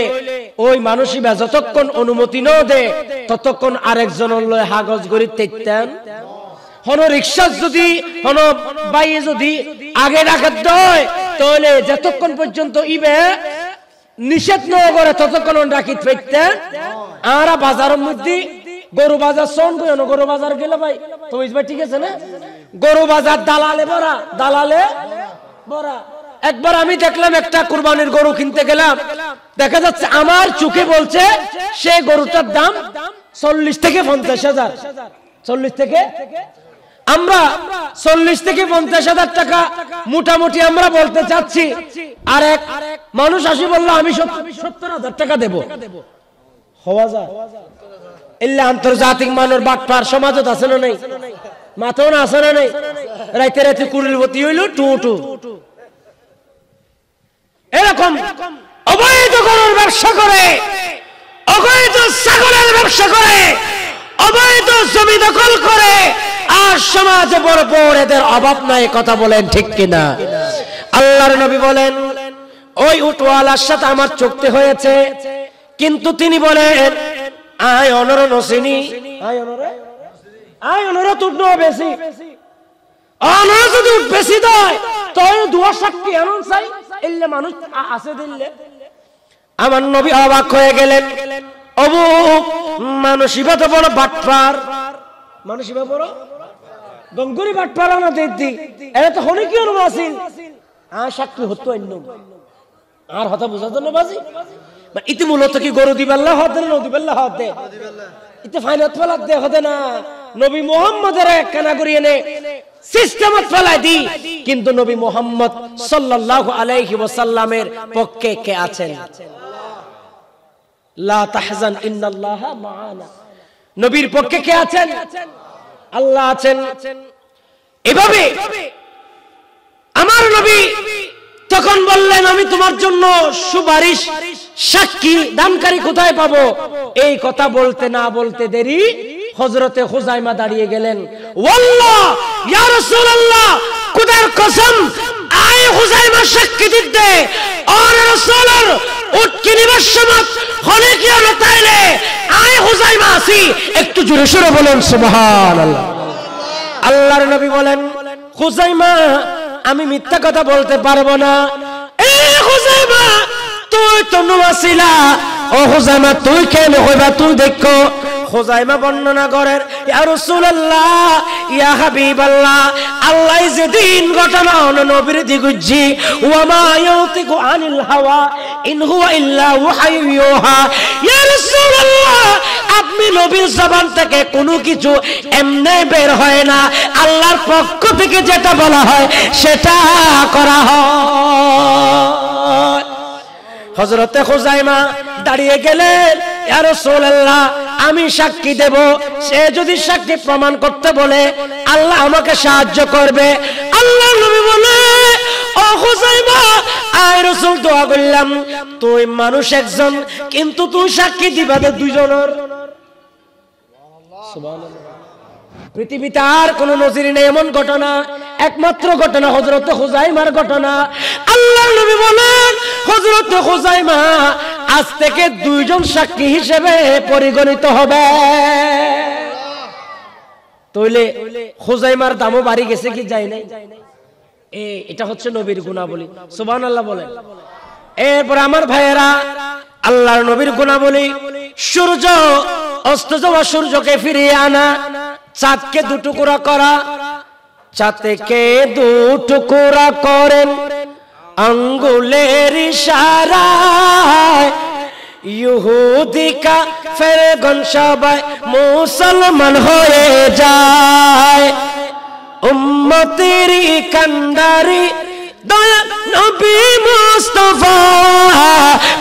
ওই মানুষই বা যতক্ষণ অনুমতি ন দে ততক্ষণ আরেকজন হলো কাগজ গড়ি তেতেন। হন রিক্সা যদি হন বাইয়ে যদি আগে রাখার দেয়, তাহলে যতক্ষণ পর্যন্ত ইবে নিষেধ ন করে ততক্ষণ রাখি ফেকতেন। আর বাজারের মধ্যে গরু বাজার শোন কেন, গরু বাজার গেলে ভাই তুমি ঠিক আছে না, গরু বাজার দালালে ভরা, দালালে ভরা। একবার আমি দেখলাম একটা কুরবানির গরু কিনতে গেলাম, দেখা যাচ্ছে আমার চোখে বলছে সে গরুটার দাম 40 থেকে 50,000। 40 থেকে আমরা 40 থেকে 50,000 টাকা মোটামুটি আমরা বলতে চাচ্ছি। আর এক মানুষ আসি বলল আমি 70,000 টাকা দেব। হওয়া যায়? এলে আন্তর্জাতিক মানের বাটপার সমাজত আছে না নাই? মাথাও না আছে না নাই? রাইতে রাইতে কুড়িলবতী হইল টু। এরকম অবৈধ গরুর ব্যবসা করে, অবৈধ ছাগলের ব্যবসা করে, অবৈধ জমি দখল করে, আর সমাজে বড় বড় এদের অভাব নাই। কথা বলেন ঠিক কিনা? আল্লাহর নবী বলেন, ওই উটওয়ালার সাথে আমার চুক্তি হয়েছে, কিন্তু তিনি বলেন আয় অনর নসিনি, আয় অনর তুট বেশি, অনর যদি উঠ বেশি দেয় তাহলে দুয়া সাক্ষী এমন চাই এলে মানুষ আছে দিলে। আমার নবী অবাক হয়ে গেলেন, অবু মানুষিবা তো বড় বাটপার, মানুষিবা বড় গঙ্গুরি বাটপার না দিদি, এরা তো হনে কি অনুম আসিল আর সাক্ষী হতো অন্য আর হতা বোঝা জন্য বাজি ইতি মূলত কি গরু দিবেল্লা হতে না নদীবেল্লা হতে ইতি ফাইনাত ফেলাত দে হতে না, নবী মুহাম্মদের একখানা করি এনে সিস্টেমত ফেলাই দি, কিন্তু নবী মুহাম্মদ সাল্লাল্লাহু আলাইহি ওয়াসাল্লামের পক্ষে কে আছেন? লা তাহজান ইন্নাল্লাহা মা'ানা, নবীর পক্ষে কে আছেন? আল্লাহ আছেন। এভাবে আমার নবী তখন বললেন আমি তোমার জন্য সুপারিশ সাক্ষী দানকারী কোথায় পাবো? এই কথা বলতে না বলতে দেরি হযরতে খুজাইমা দাঁড়িয়ে গেলেন, ওয়াল্লাহ ইয়া রাসূলুল্লাহ, খোদার কসম আয় খুজাইমা সাক্ষী দিতে আর রাসূলের উটকি নিবার সময় হলে কি হলো তাইলে আয় খুজাইমা আসি, একটু জোরে সোরে বলেন সুবহানাল্লাহ। আল্লাহর নবী বলেন খুজাইমা আমি মিথ্যা কথা বলতে পারবো না। এ খুজাইমা তুই তো নওয়াসিলা, ও খুজাইমা তুই কেন হইবা? তুই দেখো খুজাইমা বর্ণনা করেন, ইয়া রাসূলুল্লাহ ইয়া হাবিবাল্লাহ, আল্লাহ যেদিন ঘটনা নবীর দিগুজি ওয়া মা ইয়াতিকু আনিল হাওয়া ইন হুয়া ইল্লা ওয়াহয়ু ইউহা, ইয়া রাসূলুল্লাহ আপনি নবীর জবান থেকে কোনো কিছু এমনি বের হয় না, আল্লাহর পক্ষ থেকে যেটা বলা হয় সেটা করা হয়। হযরতে খুজাইমা দাঁড়িয়ে গেলেন, ইয়া রাসূলুল্লাহ আমি সাক্ষী দেব, সে যদি সাক্ষী প্রমাণ করতে বলে আল্লাহ আমাকে সাহায্য করবে। আল্লাহ নবী বলে ও খুজাইমা আয় রাসূল দোয়া করলাম তুই মানুষ একজন, কিন্তু তুই সাক্ষী দিবা দুইজনের। সুবহানাল্লাহ। পৃথিবীতে আর কোন নজির নেই এমন ঘটনা, একমাত্র ঘটনা হযরত খুজাইমার ঘটনা। আল্লাহর নবী বলেন হযরত খুজাইমা আজ থেকে দুইজন সাক্ষী হিসেবে পরিগণিত হবে। তাইলে খুজাইমার দামও বাড়ি গেছে কি যায় নাই? এটা হচ্ছে নবীর গুণাবলী। সুবহানাল্লাহ বলেন। এরপর আমার ভাইয়েরা আল্লাহর নবীর গুণাবলী, সূর্য অস্ত যাওয়া সূর্যকে ফিরিয়ে আনা, চাঁদকে দুটুকরা করা, চাঁদকে দুটুকরা করেন আঙ্গুলের ইশারায়, ইহুদি কাফেরগণ সবাই মুসলমান হয়ে যায়, উম্মতের কান্ডারি দয়া নবী মুস্তাফা,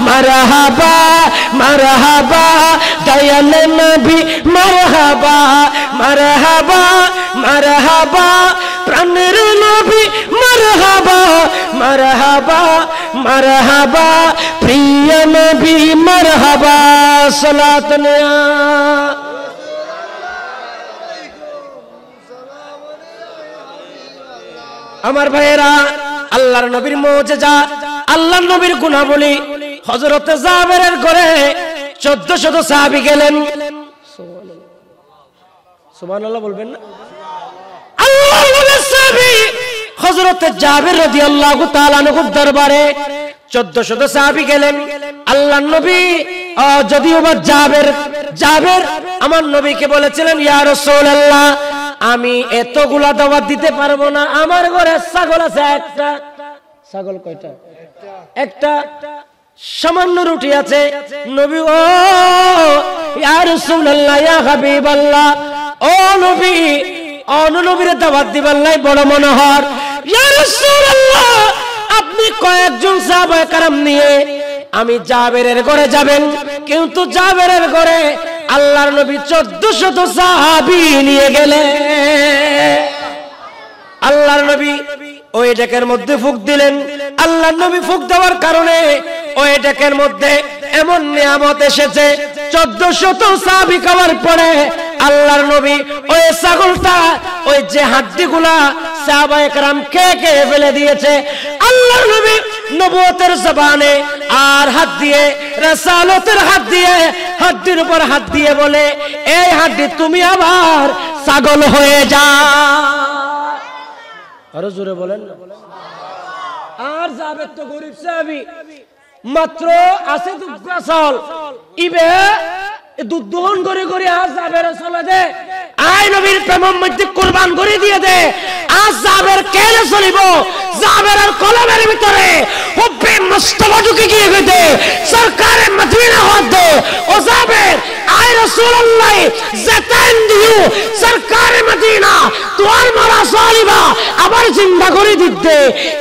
মারহাবা মারহাবা দয়াল নবী, মারহাবা মারহাবা মারহাবা প্রাণের নবী, মারহাবা মারহাবা মারহাবা প্রিয় নবী, মারহাবা সালাত নিয়া। আমার ভাইয়েরা আল্লাহর নবীর মুজিজা, আল্লাহর নবীর গুণাবলী, হযরত জাবেরের ঘরে 1400 সাহাবী গেলেন। সুবহানাল্লাহ বলবেন না? আল্লাহর নবীর সাহাবী হযরত জাবের রাদিয়াল্লাহু তাআলা আনহুর দরবারে 1400 সাহাবী গেলেন। আল্লাহর নবী যদিও বা জাবের আমার নবীকে বলেছিলেন ইয়া রাসূলুল্লাহ আমি এতগুলা দাওয়াত দিতে পারবো না, আমার ঘরে ছাগল আছে একটা। ছাগল কয়টা? একটা। সামান্য রুটি আছে। নবী ও ইয়া রাসূলুল্লাহ ইয়া হাবিবাল্লাহ, ও নবী নবীর দাওয়াত দিবার লাই বড় মনোহর। ইয়া রাসূলুল্লাহ আপনি কয়েকজন সাহাবায়ে কেরাম নিয়ে আমি জাবেরের ঘরে যাবেন, কিন্তু জাবেরের ঘরে আল্লাহর নবী 1400 সাহাবী নিয়ে গেলেন। আল্লাহর নবী ওই ডেকের মধ্যে ফুঁক দিলেন। আল্লাহর নবী ফুঁক দেওয়ার কারণে ওই ডেকের মধ্যে এমন নিয়ামত এসেছে, 1400 সাহাবী খাওয়ার পরে আল্লাহর নবী ওই ছাগলটা, ওই যে হাড্ডিগুলা সাহাবায়ে কেরাম খেয়ে ফেলে দিয়েছে, আল্লাহর নবী নবুয়তের জবানে, আর হাত দিয়ে রাসালতের হাত দিয়ে, হাড্ডির উপর হাত দিয়ে বলে, এই হাড্ডি তুমি আবার ছাগল হয়ে যা। আরো জোরে বলেন না। আর যাবে তো গরিব সাহাবী, মাত্র আছে দুধ চাল, ইবে দুধ দহন করে করে আজ যাবের চলে দে, আয় নবীর প্রেমের মধ্যে কুরবান করে দিয়ে দে। আজ যাবের কেন চলিব, যাবের আর কলমের ভিতরে হুব্বে মুস্তাফা ঢুকে গিয়ে গেছে, সরকারে মদিনা হত দে ও যাবের, আয় রাসূলুল্লাহ জাতান দিও সরকারে মদিনা তোর মারা চলিবা আবার জিন্দা করে দিতে,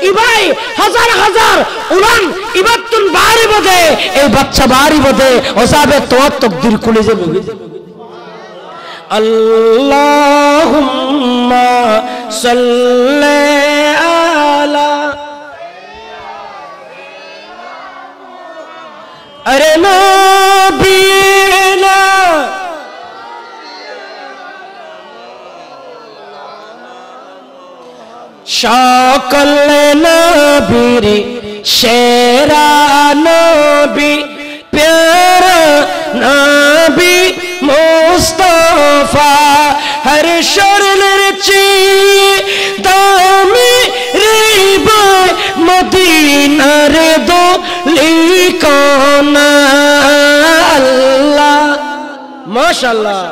ইবাই হাজার হাজার উলান ইবাতুন বাড়ি বদে, এই বাচ্চা বাড়ি বদে ও যাবে তোর তকদির খুলে যাবে। আল্লাহুম্মা সাল্লি আলা, আরে নবীনা সকল নবীর সেরা নবী, প্যারা নবী মুস্তাফা, হর শরণের চেয়ে দামি রিবায় মদিনার দোলিকানা। আল্লাহ মাশাআল্লাহ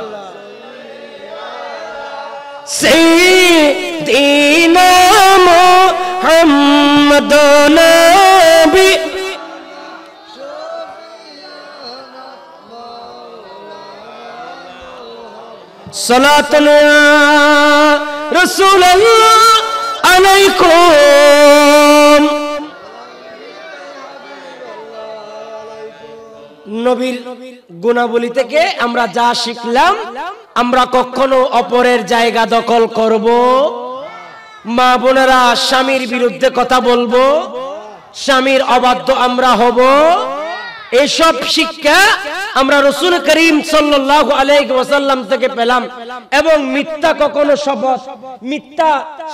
সাইয়্যিদিনা মুহাম্মদ নবী, সালাতুন ইয়া রাসূলুল্লাহ আলাইকুম। নবীর গুণাবলী থেকে আমরা যা শিখলাম, আমরা কখনো অপরের জায়গা দখল করব, মা বোনেরা স্বামীর বিরুদ্ধে কথা বলবো, স্বামীর অবাধ্য আমরা হব, এসব শিক্ষা আমরা রাসূল করিম সাল্লাল্লাহু আলাইহি ওয়াসাল্লাম থেকে পেলাম। এবং মিথ্যা কখনো শপথ, মিথ্যা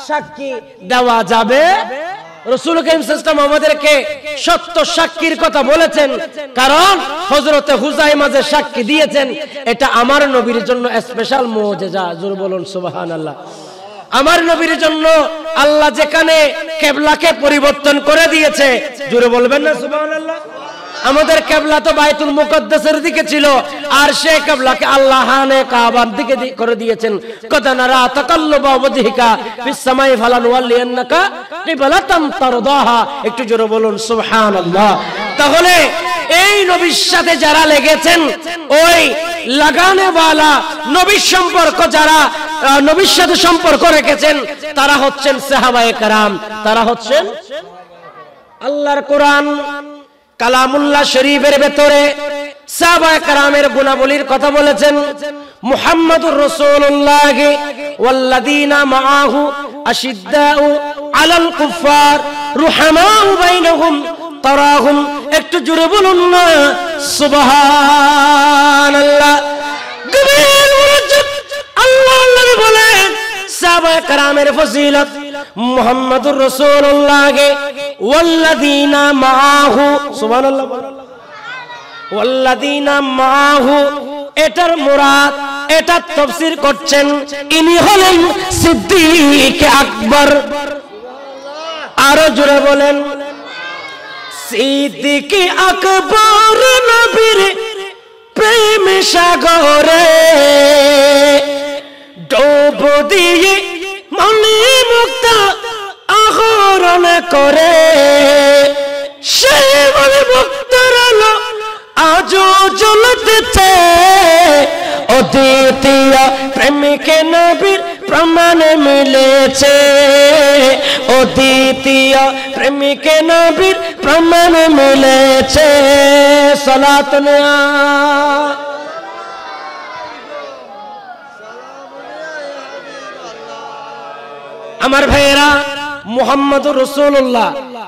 সাক্ষী দেওয়া যাবে। রাসূল করিম সাল্লাল্লাহু আলাইহি ওয়াসাল্লাম আমাদেরকে সত্য সাক্ষীর কথা বলেছেন, কারণ হযরতে হুযায়মা যে সাক্ষী দিয়েছেন এটা আমার নবীর জন্য স্পেশাল মুজিজা। জোরে বলুন সুবহানাল্লাহ। আমার নবীর জন্য আল্লাহ যেখানে কিবলাকে পরিবর্তন করে দিয়েছে, জোরে বলবেন না সুবহানাল্লাহ। আমাদের কিবলা তো বাইতুল মুকদ্দাসের দিকে ছিল, আর সেই কিবলাকে আল্লাহ হানে কাবার দিকে করে দিয়েছেন। কদানারা তাকাল্লুবা ওয়াজহিকা ফিস সামাই ফালানুওয়াল্লিয়ান্নাকা কিবলাতাম তারদাহা। একটু জোরে বলুন সুবহানাল্লাহ। তাহলে এই নবীর সাথে যারা লেগেছেন, ওই লাগানে ওয়ালা নবীর সম্পর্ক যারা নবীর সাথে সম্পর্ক রেখেছেন, তারা হচ্ছেন সাহাবায়ে কেরাম, তারা হচ্ছেন আল্লাহর কোরআন কালামুল্লাহ শরীফের ভেতরে সাহাবায়ে কেরামের গুণাবলীর কথা বলেছেন। মুহাম্মাদুর রাসূলুল্লাহ ওয়াল্লাযীনা মাআহু আশিদ্দাউ আলাল কুফার রুহামাউ বাইনাহুম তারাহুম। একটু জোরে বলুন না সুবহানাল্লাহ। আল্লাহ নবী বলেন সাহাবায়ে কেরামের ফজিলত, মুহাম্মাদুর রাসূলুল্লাহ ওয়াল্লাযীনা মাআহু, সুবহানাল্লাহ, ওয়াল্লাযীনা মাআহু, এটার মুরাদ, এটা তাফসীর করছেন ইনি হলেন সিদ্দিক আকবর। আরো জোরে বলেন সিদ্দিক আকবর নবীর প্রেম সাগরে ডুব দিয়ে মনে মুক্তা আহরণ করে, সে মনে মুক্তার আলো আজও জ্বলতেছে। অদ্বিতীয় প্রেমিকে নবীর প্রমাণ মিলেছে, অদ্বিতীয় প্রেমিকে নবীর প্রমাণ মিলেছে। সালাতুন ইয়া আমার ভাইয়েরা, মুহাম্মাদুর রাসূলুল্লাহ,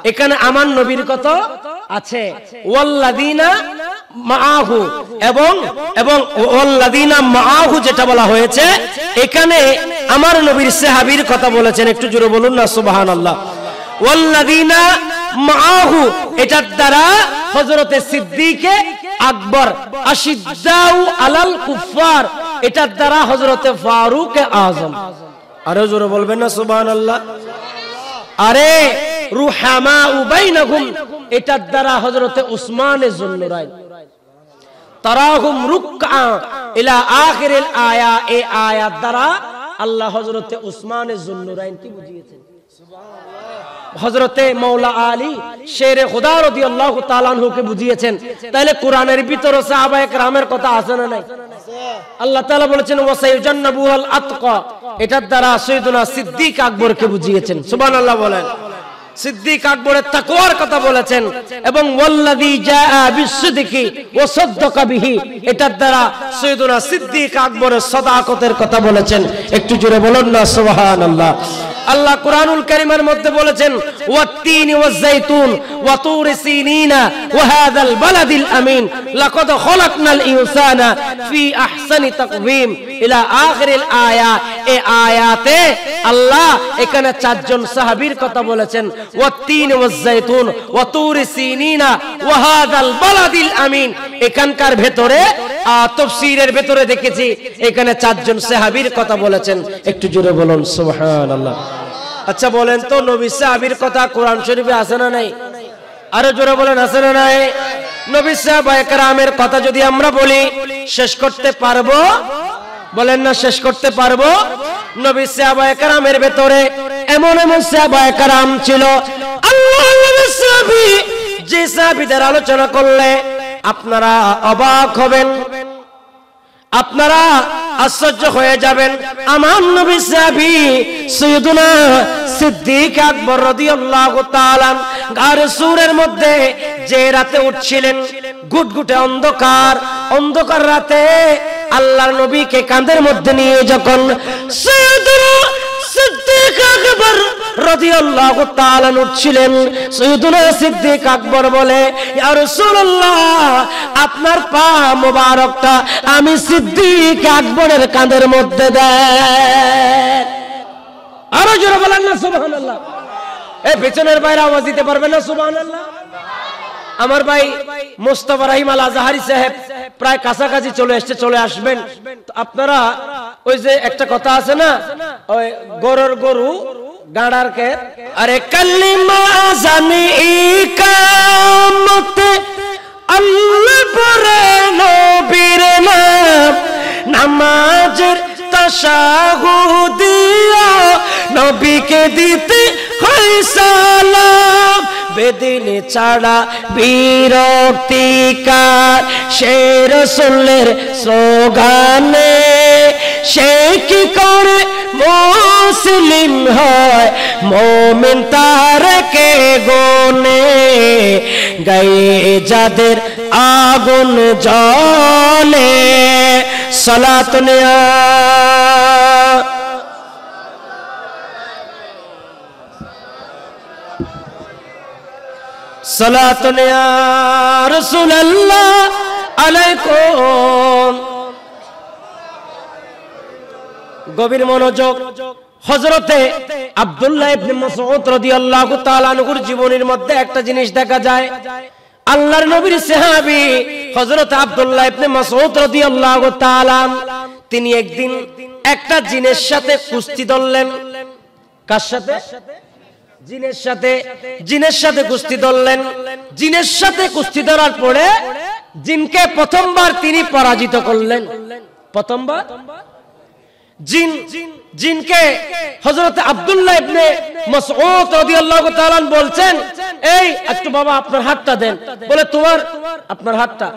এখানে আমার নবীর কথা আছে ওয়াল্লাযীনা মাআহু, এবং ওয়াল্লাযীনা মাআহু যেটা বলা হয়েছে এখানে আমার নবীর সাহাবীর কথা বলেছেন। একটু জোরে বলুন না সুবহানাল্লাহ। ওয়াল্লাযীনা মাআহু এটার দ্বারা হযরতে সিদ্দিক আকবর, আশিদ্দাউ আলাল কুফার এটার দ্বারা হযরতে ফারুক আযম। আরো জোরে বলবেন না সুবহানাল্লাহ। আরে রুহামাউ বাইনাহুম এটার দ্বারা হযরতে উসমান যুন্নুরাইন, তারাহুম রুকআ ইলা আখিরিল আয়া, এই আয়াত দ্বারা আল্লাহ হযরতে উসমান যুন্নুরাইন কি বুঝিয়েছেন? হযরতে মাওলা আলী শেরে খুদা রাদিয়াল্লাহু তাআলা আনহুকে বুঝিয়েছেন। তাহলে কোরআনের ভিতরে সাহাবায়ে কেরামের কথা আছে না নাই? আল্লাহ তাআলা বলেছেন ওয়াসায়ুজান্নাবুল আতকা, এটার দ্বারা সাইয়্যিদুনা সিদ্দিক আকবরকে বুঝিয়েছেন। সুবহানাল্লাহ বলেন। সিদ্দিক আকবরের তাকওয়ার কথা বলেছেন এবং ওয়াল্লাযী জাআ বিসসিদকি ওয়া সাদ্দাকা বিহি এটার দ্বারা সাইয়্যিদুনা সিদ্দিক আকবরের সাদাকতের কথা বলেছেন। একটু জোরে বলুন না সুবহানাল্লাহ। আল্লাহ কুরআনুল কারীমের মধ্যে বলেছেন ওয়াত-তিনি ওয়াজ-যাইতুন ওয়া তুরি সিনিনা ওয়া হাযাল বালাদিল আমিন লাকাদ খালাকনাল ইনসানা ফি আহসানি তাকওয়িম ইলা আখিরিল আয়া। এই আয়াতে আল্লাহ এখানে চারজন সাহাবীর কথা বলেছেন, ওয়াত-তিনি ওয়াজ-যাইতুন ওয়া তুরি সিনিনা ওয়া হাযাল বালাদিল আমিন। এখানকার ভেতরে তাফসীরের ভেতরে দেখেছি এখানে চারজন সাহাবীর কথা বলেছেন। একটু জোরে বলুন সুবহানাল্লাহ। আচ্ছা বলেন তো নবী সাহাবীর কথা কোরআন শরীফে আছে না নাই? আরো জোরে বলেন আছে না নাই? নবী সাহাবায়ে কেরামের কথা যদি আমরা বলি শেষ করতে পারবো? বলেন না শেষ করতে পারবো? নবী সাহাবায়ে কেরামের ভেতরে এমন এমন সাহাবায়ে কেরাম ছিল, আল্লাহর নবীর সাহাবী যে সাহাবীদের আলোচনা করলে আপনারা অবাক হবেন, আপনারা আশ্চর্য হয়ে যাবেন। আমার নবী সাহাবী সাইয়্যিদুনা সিদ্দিক আকবর রাদিয়াল্লাহু তাআলা গারে সূরের মধ্যে যে রাতে উঠছিলেন, গুটগুটে অন্ধকার, অন্ধকার রাতে আল্লাহর নবীকে কাঁধের মধ্যে নিয়ে যখন সাইয়্যিদুনা সিদ্দিক আকবর রাদিয়াল্লাহু তাআলা উঠছিলেন, সাইয়্যিদুনা সিদ্দিক আকবর বলে ইয়া রাসূলুল্লাহ আপনার পা মোবারকটা আমি সিদ্দিক আকবরের কাঁধের মধ্যে দেন। আরো জোরে বলেন না সুবহানাল্লাহ। এই পেছনের বাইরে আওয়াজ দিতে পারবেন না সুবহানাল্লাহ? আমার ভাই মুস্তাফা রহিম আল আজহারি সাহেব প্রায় কাছাকাছি চলে এসেছে, চলে আসবেন। আপনারা ওই যে একটা কথা আছে না, ওই গরুর গরু গাড়ার কে, আরে কালিমা জানি ইকামত আল্লাহ পরে নবীর নাম, নামাজের তাশাহুদিয়া নবীকে দিতে হয় সালাম, বেদিনে ছাড়া বিরক্তিকার সে রাসূলের স্লোগানে সে কি করে মুসলিম হয় মুমিন তার কে গুনে, গায়ে যাদের আগুন জ্বলে সালাত নিয়া সালাতুন ইয়া রাসূলুল্লাহ আলাইকুম। গভীর মনোযোগ। হযরতে আব্দুল্লাহ ইবনে মাসউদ রাদিয়াল্লাহু তাআলা আনহুর জীবনের মধ্যে একটা জিনিস দেখা যায়। আল্লাহর নবীর সাহাবী হযরত আব্দুল্লাহ ইবনে মাসউদ রাদিয়াল্লাহু তাআলা তিনি একদিন একটা জিনের সাথে কুস্তি ধরলেন। কার সাথে? জিনের সাথে। জিনের সাথে কুস্তি ধরলেন। জিনের সাথে কুস্তি ধরার পরে জিনকে প্রথমবার তিনি পরাজিত করলেন। প্রথমবার জিনকে হযরত আব্দুল্লাহ ইবনে মাসউদ রাদিয়াল্লাহু তাআলা বলছেন, এই একটু বাবা আপনার হাতটা দেন। বলে তোমার, আপনার হাতটা,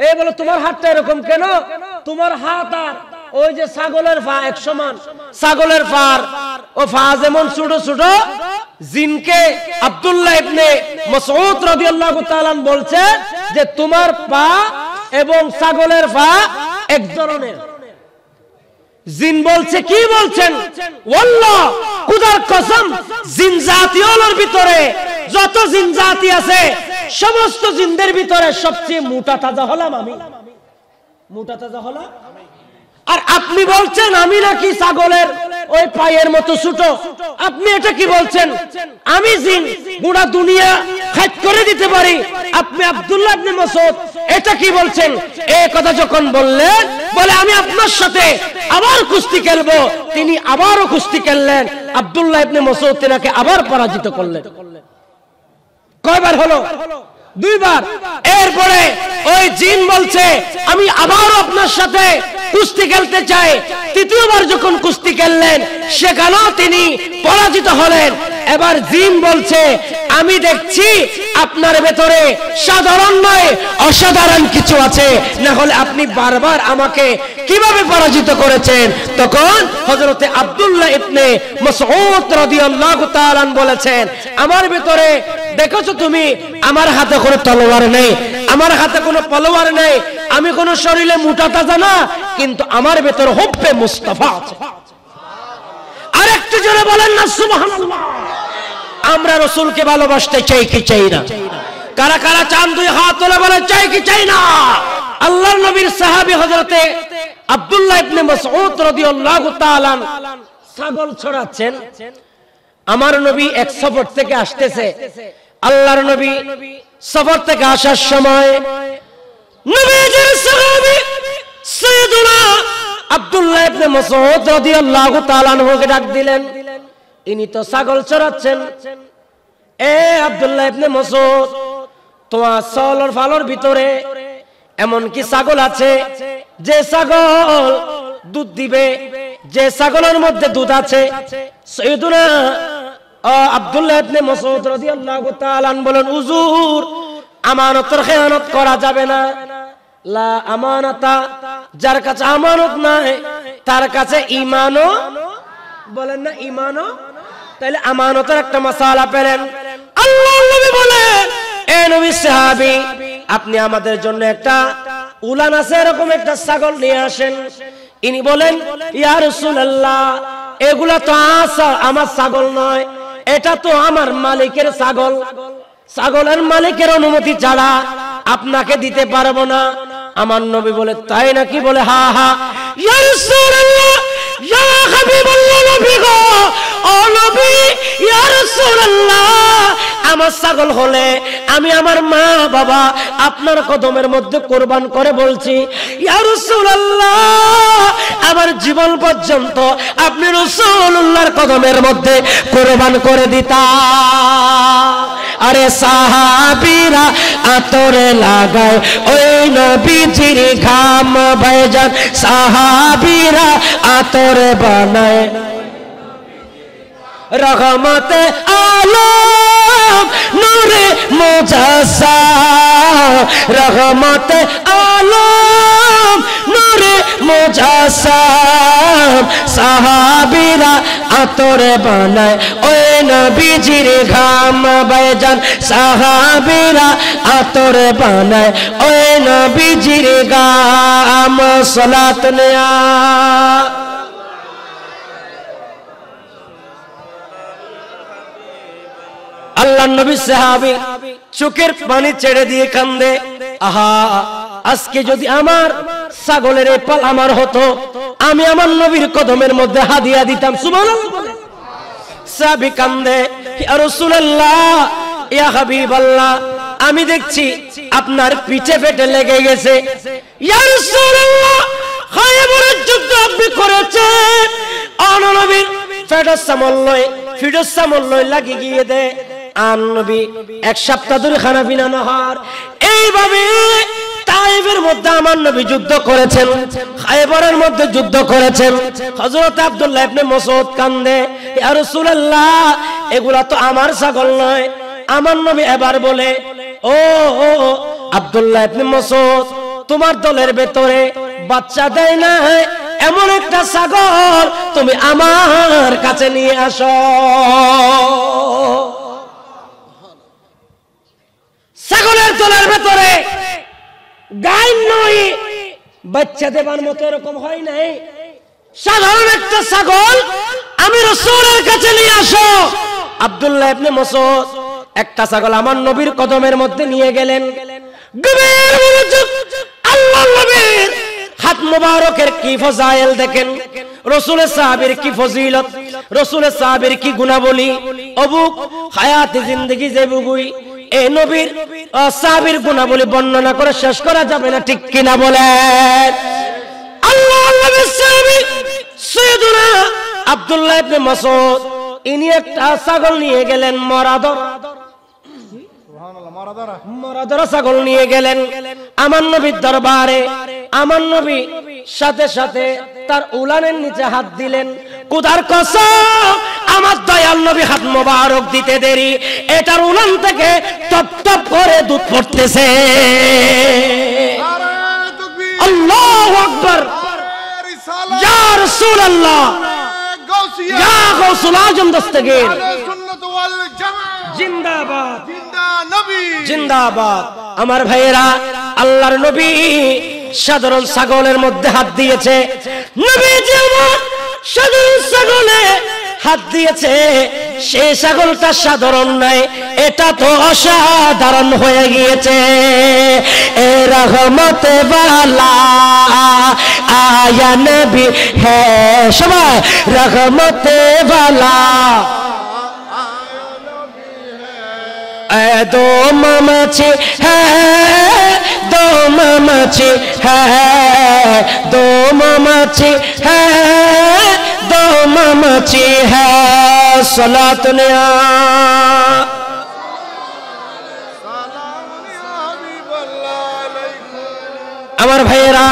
এই বলে তোমার হাতটা এরকম কেন? তোমার হাত আর ওই যে ছাগলের পা এক সমান। ছাগলের পা ও পা যেমন ছোট ছোট, জিনকে আব্দুল্লাহ ইবনে মাসউদ রাদিয়াল্লাহু তাআলা বলছে যে তোমার পা এবং ছাগলের পা এক ধরনের। জিন বলছে কি বলছেন? ওয়াল্লাহ খুদার কসম, জিন জাতির ভিতরে যত জিন জাতি আছে সমস্ত জিনদের ভিতরে সবচেয়ে মোটা তাজা হলাম আমি। মোটা তাজা হলাম আর আপনি বলছেন আমি নাকি ছাগলের ওই পায়ের মতো ছোট। আপনি এটা কি বলছেন? আমি জিন গোটা দুনিয়া খাইত করে দিতে পারি। আপনি আব্দুল্লাহ ইবনে মাসউদ এটা কি বলছেন? এই কথা যখন বললেন, বলে আমি আপনার সাথে আবার কুস্তি খেলবো। তিনি আবারও কুস্তি খেললেন। আব্দুল্লাহ ইবনে মাসউদ তিনাকে আবার পরাজিত করলেন। কয়বার হলো? দুইবার। এরপরে ওই জিন বলছে আমি আবার আপনার সাথে কুস্তি খেলতে চাই। তৃতীয়বার যখন কুস্তি খেললেন সেখানেও তিনি পরাজিত হলেন। এবার জিন বলছে আমি দেখছি আপনার ভেতরে সাধারণ নয় অসাধারণ কিছু আছে, না হলে আপনি বারবার আমাকে কিভাবে পরাজিত করেছেন? তখন হযরতে আব্দুল্লাহ ইবনে মাসউদ রাদিয়াল্লাহু তাআলা বলেছেন আমার ভেতরে দেখেছো তুমি, আমার হাতে কোনো তলোয়ার নেই, আমার হাতে কোনো তলোয়ার নেই, আমি কোনো শরীরে মোটা তাজা না, কিন্তু আমার ভেতরে হুব্বে মুস্তাফা আছে। আরেকটু জোরে বলেন না সুবহানাল্লাহ। আমরা রাসূলকে ভালোবাসতে চাই কি চাই না? কারা কারা চান দুই হাত তুলে বলে চাই কি চাই না? আল্লাহর নবীর সাহাবী হযরতে আব্দুল্লাহ ইবনে মাসউদ রাদিয়াল্লাহু তাআলা ছাগল ছড়াচ্ছেন। আমার নবী এক সফর থেকে আসতেছে। আল্লাহর নবী সফর থেকে আসার সময় নবীজির সাহাবী সাইয়েদুনা আব্দুল্লাহ ইবনে মাসউদ রাদিয়াল্লাহু তাআলা আনহুকে ডাক দিলেন। ইনি তো ছাগল চড়াচ্ছেন। এ আব্দুল্লাহ ইবনে মাসউদ, তোমার সলর ফালর ভিতরে এমন কি ছাগল আছে যে ছাগল দুধ দিবে, যে ছাগলের মধ্যে দুধ আছে? সাইয়েদুনা আব্দুল্লাহ ইবনে মাসউদ রাদিয়াল্লাহু তাআলা বলেন হুজুর আমানতের খেয়ানত করা যাবে না। লা আমানাতা, যার কাছে আমানত নাই তার কাছে ঈমানও, বলেন না ঈমানও। তাহলে আমানতের একটা মাসালা পেলেন। আল্লাহর নবী বলেন এ নবী সাহাবী আপনি আমাদের জন্য একটা উলান আছে এরকম একটা ছাগল নিয়ে আসেন। ইনি বলেন ইয়া রাসূলুল্লাহ এগুলা তো আমার ছাগল নয়, এটা তো আমার মালিকের ছাগল, ছাগলের মালিকের অনুমতি ছাড়া আপনাকে দিতে পারবো না। আমার নবী বলে তাই নাকি? বলে হা হা। ইয়া রাসূলুল্লাহ ইয়া হাবিবাল্লাহ নবী গো, ও নবী ইয়া রাসূলুল্লাহ আমার ছাগল হলে আমি আমার মা বাবা আপনার কদমের মধ্যে কুরবান করে বলছি ইয়া রাসূলুল্লাহ আমার জীবন পর্যন্ত আপনি রাসূলুল্লাহর কদমের মধ্যে কুরবান করে দিতা। আরে সাহাবীরা আতরে লাগায় ওই নবীজির ঘাম ভাইজান, সাহাবীরা আতরে বানায় রহমতে আলম নূরে মুজাসসাম, রহমতে আলম নূরে মুজাসসাম, সাহাবীরা আতরে বানায় ওই নবীজির ঘাম ভাইজান, সাহাবীরা আতরে বানায় ওই নবীজির ঘাম। সালাত নিয়া আল্লাহর নবী সাহাবী চোখের পানি ছেড়ে দিয়ে কান্দে, আহা আজকে যদি আমার ছাগলের এই পাল আমার হতো, আমি আমার নবীর কদমের মধ্যে হাদিয়া দিতাম। সুবহানাল্লাহ। সাহাবী কান্দে, ইয়া রাসূলুল্লাহ ইয়া হাবিবাল্লাহ আমি দেখছি আপনার পিঠে ফেটে লেগে গেছে। ইয়া রাসূলুল্লাহ খায়বরের যুদ্ধ আপনি করেছেন, নবীর ফেটস সামল্লয় ফিডস সামল্লয় লাগি গিয়ে দে। আর নবী এক সপ্তাহ ধরে খানা পিনা নাহার এইভাবে তায়েফের মধ্যে আমার নবী যুদ্ধ করেছেন, খায়বরের মধ্যে যুদ্ধ করেছেন। হযরত আব্দুল্লাহ ইবনে মাসউদ কান্দে, ইয়া রাসূলুল্লাহ এগুলা তো আমার ছাগল নয়। আমার নবী এবার বলে ও আব্দুল্লাহ ইবনে মাসউদ তোমার দলের ভেতরে বাচ্চা দেয় না এমন একটা ছাগল তুমি আমার কাছে নিয়ে আসো। ছাগলের দলের ভেতরে গাই নয় বাচ্চা দেবার মতো এরকম হয় নাই, সাধারণ একটা ছাগল আমি রাসূলের কাছে নিয়ে আসো। আব্দুল্লাহ ইবনে মাসউদ একটা ছাগল আমার নবীর কদমের মধ্যে নিয়ে গেলেন। গভীর মনোযোগ, আল্লাহর নবীর হাত মুবারকের কি ফজাইল দেখেন, রাসূলের সাহাবীর কি ফজিলত, রাসূলের সাহাবীর কি গুণাবলী, অবুক হায়াতে জিন্দেগি যে বুগুই এই নবীর সাহাবীর গুণাবলী বর্ণনা করে শেষ করা যাবে না, ঠিক কিনা বলেন? আল্লাহর নবীর সাহাবী সাইয়েদুনা আব্দুল্লাহ ইবনে মাসউদ ইনি একটা ছাগল নিয়ে গেলেন, মরাদরা ছাগল নিয়ে গেলেন আমার নবীর দরবারে। আমার নবী সাথে সাথে তার উলানের নিচে হাত দিলেন। খোদার কসম, আমার দয়াল নবী হাত মোবারক দিতে দেরি, এটার উলান থেকে টপ টপ করে দুধ পড়তেছে। আল্লাহু আকবার, ইয়া রাসূলুল্লাহ, ইয়া গাউসুল আজম দস্তগীর, জিন্দাবাদ জিন্দাবাদ। আমার ভাইয়েরা, আল্লাহর নবী সাধারণ ছাগলের মধ্যে হাত দিয়েছে, নবীজি আমার সাধারণ ছাগলে হাত দিয়েছে, সেই ছাগলটা সাধারণ নয়, এটা তো অসাধারণ হয়ে গিয়েছে। এ রহমতে ওয়ালা আয়া নবী হ্যাঁ, সবাই রহমতে ওয়ালা दो ममचे है, दो ममचे है, दो ममचे है, दो ममचे है, सलातुनिया আমার ভাইয়েরা,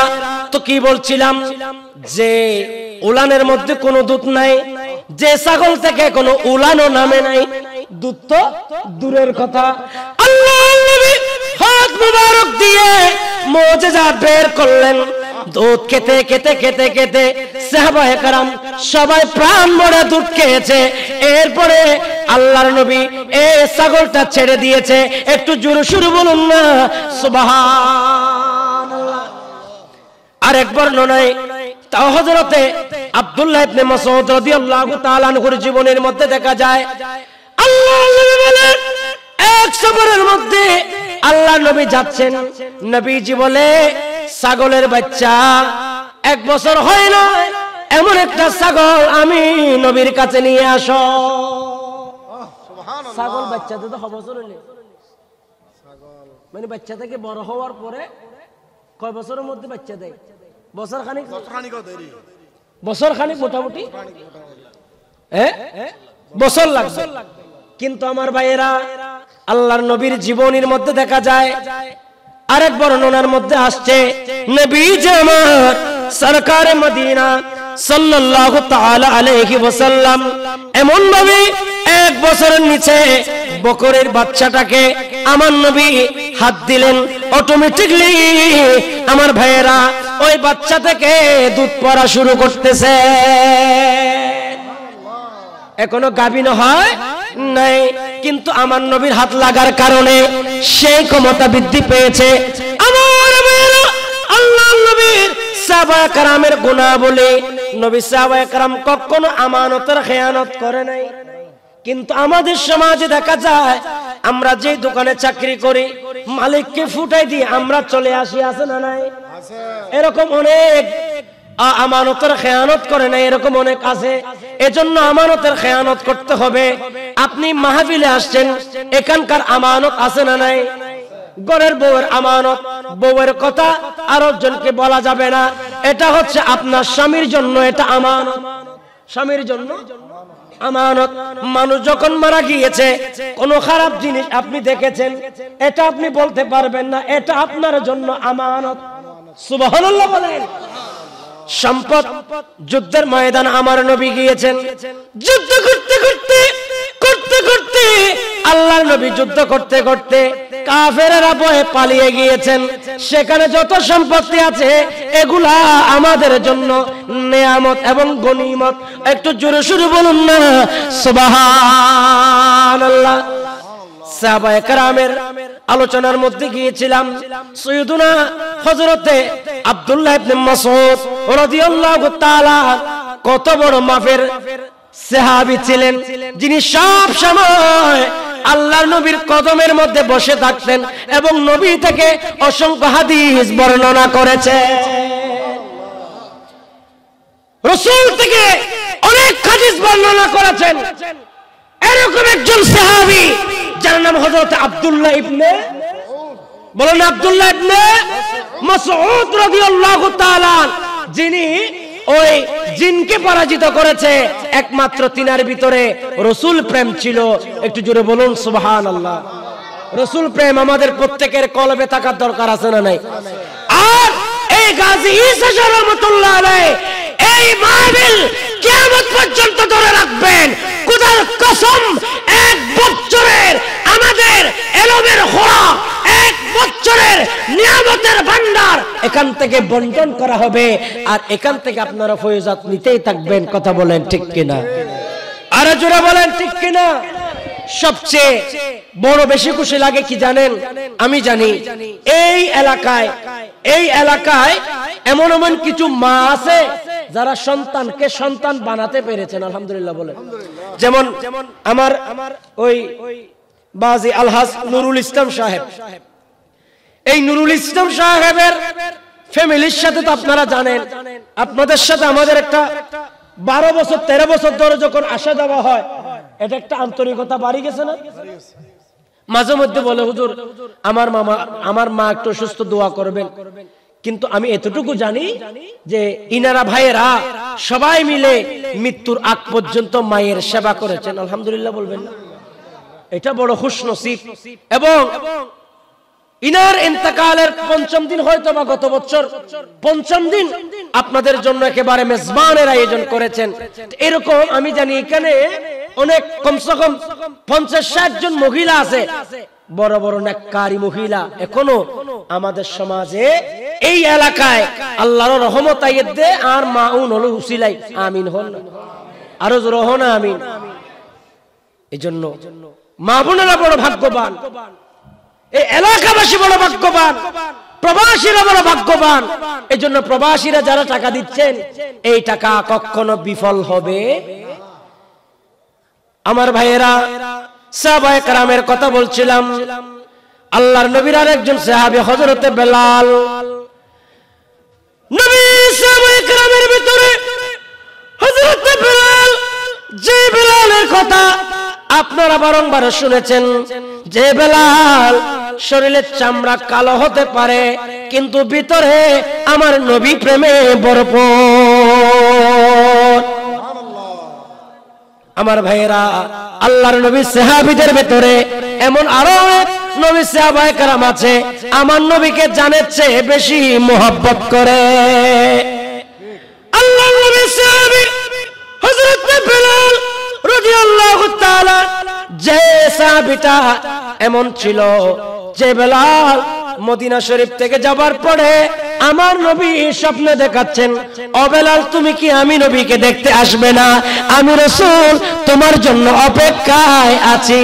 তো কি বলছিলাম যে উলানের মধ্যে কোনো দুধ নাই, যে ছাগল থেকে কোনো উলানও নামে নাই, দুধ তো দূরের কথা। আল্লাহর নবী হাত মুবারক দিয়ে মুজিজা বের করলেন। দুধ খেতে খেতে খেতে খেতে সাহাবায়ে কেরাম সবাই প্রাণ ভরে দুধ খেয়েছে। এরপরে আল্লাহর নবী এই ছাগলটা ছেড়ে দিয়েছে। একটু জোরে সুরে বলুন না সুবহানাল্লাহ। আরেক বর্ণনায় তাও হযরতে আব্দুল্লাহ ইবনে মাসউদ রাদিয়াল্লাহু তাআলা আনহুর জীবনের মধ্যে দেখা যায়, আল্লাহর নবী বলেন এক সফরের মধ্যে আল্লাহর নবী যাচ্ছেন, নবীজি বলে ছাগলের বাচ্চা 1 বছর হয় না এমন একটা ছাগল আমি নবীর কাছে নিয়ে আসো। সুবহানাল্লাহ। ছাগল বাচ্চাতে তো বছর হলে ছাগল মানে বাচ্চা থেকে বড় হওয়ার পরে কয় বছরের মধ্যে বাচ্চা দেয়? বছর খানিক মোটামুটি বছর লাগবে। কিন্তু আমার ভাইয়েরা, আল্লাহর নবীর জীবনীর মধ্যে দেখা যায়, আরেক বর্ণনার মধ্যে আসছে, নবীজি আমার সরকারে মদিনা সাল্লাল্লাহু তাআলা আলাইহি ওয়াসাল্লাম এমন ভাবে 1 বছরের নিচে বকরের বাচ্চাটাকে আমার নবী হাত দিলেন, অটোমেটিকলি আমার ভাইয়েরা ওই বাচ্চা থেকে দুধ পড়া শুরু করতেছে। এখনো গাভীন হয় নাই, কিন্তু আমার নবীর হাত লাগার কারণে সেই ক্ষমতা বৃদ্ধি পেয়েছে। আমার ভাইয়েরা, আল্লাহর নবীর সাহাবায়ে কেরামের গুণাবলী, নবী সাহাবায়ে কেরাম কখনো আমানতের খেয়ানত করে নাই। কিন্তু আমাদের সমাজে দেখা যায়, আমরা যে দোকানে চাকরি করি মালিককে ফুটাই দিয়ে আমরা চলে আসি, আছে না নাই? এরকম অনেক আমানতের খেয়ানত করে না, এরকম অনেক আছে। এজন্য আমানতের খেয়ানত করতে হবে। আপনি মাহফিলে আসছেন, এখানকার আমানত আছে না নাই? ঘরের বউয়ের আমানত, বউয়ের কথা আরো জনকে বলা যাবে না। এটা হচ্ছে আপনার স্বামীর জন্য, এটা আমানত, স্বামীর জন্য আমানত। মানুষ যখন মারা গিয়েছে, কোন খারাপ জিনিস আপনি দেখেছেন, এটা আপনি বলতে পারবেন না, এটা আপনার জন্য আমানত। সুবহানাল্লাহ বলেন। সম্পদ, যুদ্ধের ময়দান আমার নবী গিয়েছেন, যুদ্ধ করতে করতে করতে করতে আল্লাহর নবী যুদ্ধ করতে করতে কাফেররা ভয়ে পালিয়ে গিয়েছেন। সেখানে যত সম্পত্তি আছে এগুলা আমাদের জন্য নেয়ামত এবং গনিমত। একটু জোরে সুরে বলুন না সুবহানাল্লাহ। সাহাবায়ে কেরামের আলোচনার মধ্যে গিয়েছিলাম, সাইয়্যিদুনা হযরতে আব্দুল্লাহ ইবনে মাসউদ রাদিয়াল্লাহু তাআলা কত বড় মাফের সাহাবী ছিলেন, যিনি সব সময় আল্লাহর নবীর কদমের মধ্যে বসে থাকতেন এবং নবী থেকে অসংখ্য হাদিস বর্ণনা করেছেন। রাসূল থেকে অনেক হাদিস বর্ণনা করেছেন। এরকম একজন সাহাবী যার নাম হযরত আব্দুল্লাহ ইবনে, বলেন আব্দুল্লাহ ইবনে মাসউদ রাদিয়াল্লাহু তাআলা, যিনি ওই জিনকে পরাজিত করেছে, একমাত্র তিনার ভিতরে রাসূল প্রেম ছিল। একটু জোরে বলুন সুবহানাল্লাহ। রাসূল প্রেম আমাদের প্রত্যেকের কলবে থাকার দরকার আছে না নাই? আর এই গাজী ঈসা রাহমাতুল্লাহ আলাইহি এই মাহফিল কিয়ামত পর্যন্ত ধরে রাখবেন। খোদার কসম, এক বছরের আমাদের এলমের খোরাক, এক বছরের নিয়ামতের ভান্ডার এখান থেকে বন্টন করা হবে, আর এখান থেকে আপনারা ফয়জাত নিতেই থাকবেন। কথা বলেন ঠিক কিনা? আরে জোরে বলেন ঠিক কিনা? সবচেয়ে বড় বেশি খুশি লাগে কি জানেন? আমি জানি এই এলাকায় এমন এমন কিছু মা আছে যারা সন্তানকে সন্তান বানাতে পেরেছেন, আলহামদুলিল্লাহ বলেন। যেমন আমার ওই বাজি আলহাজ নুরুল ইসলাম সাহেব, এই নুরুল ইসলাম সাহেবের ফ্যামিলির সাথে তো আপনারা জানেন, আপনাদের সাথে আমাদের একটা 12 বছর 13 বছর ধরে যখন আসা যাওয়া হয়, এটা একটা আন্তরিকতা বাড়ি গেছে না? মাঝে মধ্যে বলে হুজুর আমার মা একটু সুস্থ, দোয়া করবেন। কিন্তু আমি এতটুকু জানি যে ইনারা ভাইয়েরা সবাই মিলে মৃত্যুর আগ পর্যন্ত মায়ের সেবা করেছেন, আলহামদুলিল্লাহ বলবেন না? এটা বড় খুশনসিব। এবং ইনার ইন্তেকালের 5ম দিন, হয়তো বা গত বছর 5ম দিন আপনাদের জন্য একেবারে মেজবানের আয়োজন করেছেন। এরকম আমি জানি এখানে অনেক কমসে কম 50-60 জন মহিলা আছে, বড় বড় নেককারী মহিলা এখনো আমাদের সমাজে এই এলাকায় আল্লাহর রহমত আইয়ে দে। আর মাউন হলো উসিলাই, আমিন হন, আরো জোরে হন আমিন। এজন্য মা বোনেরা বড় ভাগ্যবান, এই এলাকাবাসী বড় ভাগ্যবান, প্রবাসীরা বড় ভাগ্যবান। এই জন্য প্রবাসীরা যারা টাকা দিচ্ছেন, এই টাকা কখনো বিফল হবে। আমার ভাইয়েরা, সাহাবায়ে কেরামের কথা বলছিলাম। আল্লাহর নবীর আরেকজন সাহাবী হযরতে বেলাল, নবী সাহাবায়ে কেরামের ভিতরে হযরতে বেলাল, যে বেলালের কথা আপনারা বারংবার শুনেছেন, যে বেলাল শরীরের চামড়া কালো হতে পারে কিন্তু ভিতরে আমার নবী প্রেমে ভরপুর। আমার ভাইয়েরা, আল্লাহর নবী সাহাবীদের ভিতরে এমন আরো অনেক নবী সাহাবায়ে কেরাম আছে আমার নবীকে জানের চেয়ে বেশি মোহাব্বত করে। আল্লাহর নবী সাহাবী হযরত বেলাল রাদিয়াল্লাহু তাআলা, যে সাহাবীটা এমন ছিল যে বেলাল মদিনা শরীফ থেকে যাবার পরে আমার নবী স্বপ্নে দেখাচ্ছেন, ও বেলাল তুমি কি আমি নবীকে দেখতে আসবে না? আমি রাসূল তোমার জন্য অপেক্ষায় আছি।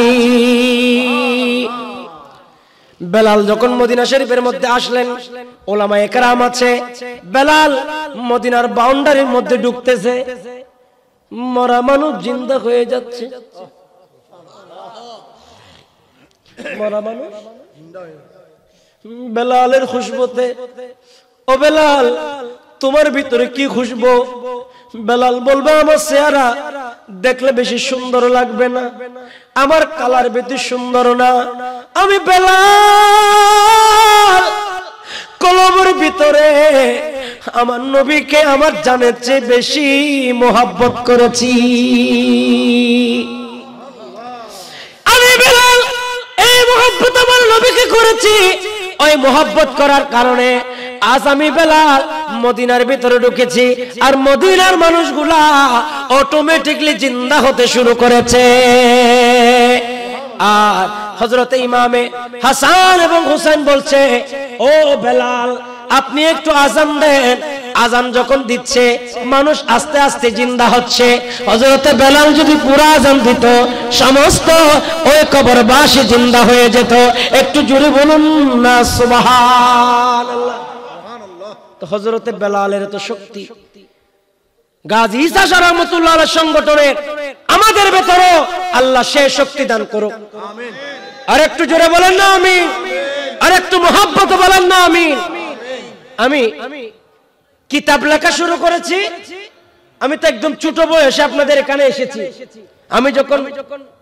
বেলাল যখন মদিনা শরীফের মধ্যে আসলেন, উলামায়ে কেরাম আছে, বেলাল মদিনার বাউন্ডারির মধ্যে ঢুকতেছে, মরা মানুষ জিন্দা হয়ে যাচ্ছে, মরা মানুষ বেলালের খুশবুতে। ও বেলাল তোমার ভিতরে কি খুশবু? বেলাল বলবে আমার চেহারা দেখলে বেশি সুন্দর লাগবে না, আমার কালার বেশি সুন্দর না, আমি বেলাল কলবের ভিতরে আমার নবীকে আমার জানের চেয়ে বেশি মোহাব্বত করেছি। আমি বেলাল এই মোহাব্বত আমার নবীকে করেছি, ওই মোহাব্বত করার কারণে আজ আমি বেলাল মদিনার ভিতরে ঢুকেছি, আর মদিনার মানুষগুলা অটোমেটিকলি জিন্দা হতে শুরু করেছে। আর হযরতে ইমামে হাসান এবং হুসাইন বলছে, ও বেলাল আপনি একটু আজান দেন। আজান যখন দিচ্ছে মানুষ আস্তে আস্তে জিন্দা হচ্ছে। হযরতে বেলাল যদি পুরো আজান দিত সমস্ত ওই কবরবাসী জিন্দা হয়ে যেত। একটু জোরে বলুন না সুবহানাল্লাহ। তো হযরতে বেলালের তো শক্তি, গাজী ঈসা রাহমাতুল্লাহ আলাইহির সংগঠনের আমাদের ভেতরে আল্লাহ সেই শক্তি দান করুক, আমিন। আর একটু জোরে বলেন না আমিন, আর একটু মহব্বত বলেন না আমিন। আমি কিতাব লেখা শুরু করেছি আমি তো একদম ছোট বয়সে আপনাদের এখানে এসেছি। আমি যখন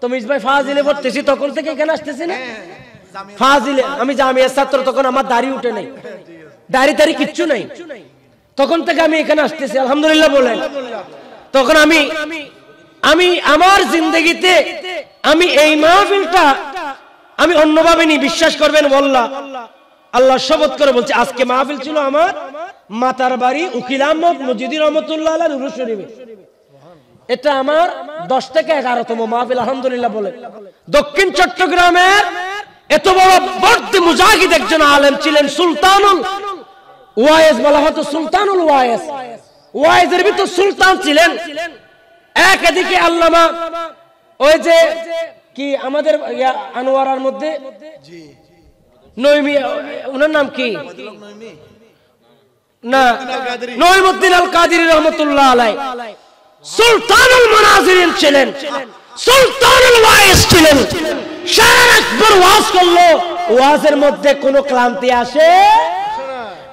তমিজ ভাই ফাজিলে পড়তেছি তখন থেকে এখানে আসতেছি না। ফাজিলে আমি জামিয়ার ছাত্র, তখন আমার দাড়ি উঠে নাই, দাড়ি তাড়ি কিচ্ছু নাই, তখন থেকে আমি এখানে আসতেছি। আলহামদুলিল্লাহ বলেন। তখন আমি আমার জিন্দগিতে আমি এই মাহফিলটা আমি অন্যভাবে নি, বিশ্বাস করবেন ওয়াল্লাহ, আল্লাহ শপথ করে বলছে, আজকে মাহফিল ছিল আমার মাতার বাড়ি উকিল আহমদ মজিদি রহমতুল্লাহ আলাইহি নুরুল শরীফে। এটা আমার 10 থেকে 11তম মাহফিল। আলহামদুলিল্লাহ বলে। দক্ষিণ চট্টগ্রামের এত বড় বর্দ মুজাহিদ একজন আলেম ছিলেন, সুলতানুল ওয়াইজ বলা হতো, সুলতানুল ওয়াইজ, ওয়াইজের ভিতর সুলতান ছিলেন। একদিকে আল্লামা ওই যে কি আমাদের আনোয়ারার মধ্যে নইমি, ওনার নাম কি না, নঈমুদ্দিন আল কাদেরী রহমাতুল্লাহ আলাইহি সুলতানুল মুনাজিরিন ছিলেন, সুলতানুল ওয়াইজ ছিলেন। সারাবার ওয়াজ করলো, ওয়াজের মধ্যে কোনো ক্লান্তি আসে,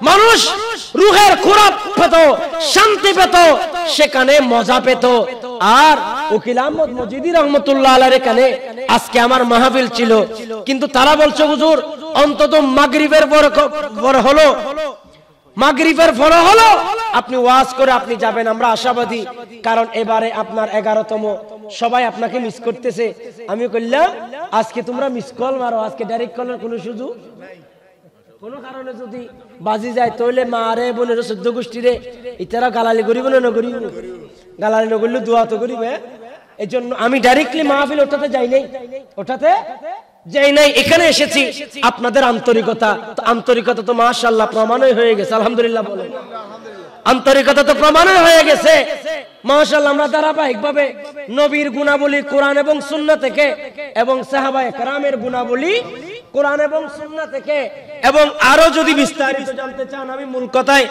মানুষ রুহের খোরাক পেত, শান্তি পেত, সেখানে মজা পেত। আর উকিল আহমদ মজিদি রহমতুল্লাহ আলাইহির এখানে আজকে আমার মাহফিল ছিল, কিন্তু তারা বলছে হুজুর অন্তত মাগরিবের পর হলো, মাগরিবের পর হলো আপনি ওয়াজ করে আপনি যাবেন, আমরা আশাবাদী। কারণ এবারে আপনার 11তম, সবাই আপনাকে মিস করতেছে। আমি কইলাম আজকে তোমরা মিস কল মারো, আজকে ডাইরেক্ট কলের কোনো সুযোগ কোন কারণে যদি বাজি যায় তাহলে মা রে বোনের 14 গোষ্ঠীরে ইতারা গালালি করিব না, নগরিব গালালি নগরলে দোয়া তো করিবে। এই জন্য আমি ডাইরেক্টলি মাহফিল ওটাতে যাই নাই, এখানে এসেছি আপনাদের আন্তরিকতা। তো আন্তরিকতা তো মাশাআল্লাহ প্রমাণই হয়ে গেছে। আলহামদুলিল্লাহ বলেন। আন্তরিকতা তো প্রমাণই হয়ে গেছে মাশাআল্লাহ। আমরা ধারাবাহিকভাবে নবীর গুণাবলী কোরআন এবং সুন্নাহ থেকে, এবং সাহাবায়ে কেরামের গুণাবলী কোরআন এবং সুন্নাহ থেকে, এবং আরো যদি বিস্তারিত জানতে চান আমি মূল কথায়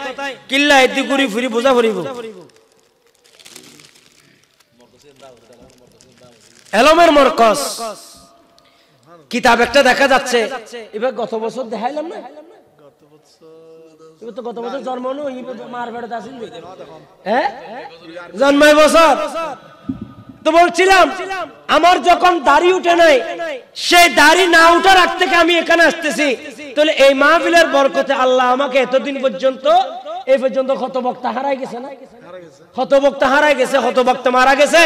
কিল্লা এদি ঘুরি ফিরি বোঝা করিব। এলমের মরকজ কিতাব একটা দেখা যাচ্ছে, এবার গত বছর দেখাইলাম না, এবার তো গত বছর জন্ম মার বেড়াতে আসেন, হ্যাঁ জন্মায় বছর। তো বলছিলাম আমার যখন দাড়ি উঠে নাই, সেই দাড়ি না উঠার আগ থেকে আমি এখানে আসতেছি, তাহলে এই মাহফিলের বরকতে আল্লাহ আমাকে এতদিন পর্যন্ত এই পর্যন্ত হতবক্তা হারাই গেছে না, হতবক্তা হারাই গেছে, হতবক্তা মারা গেছে,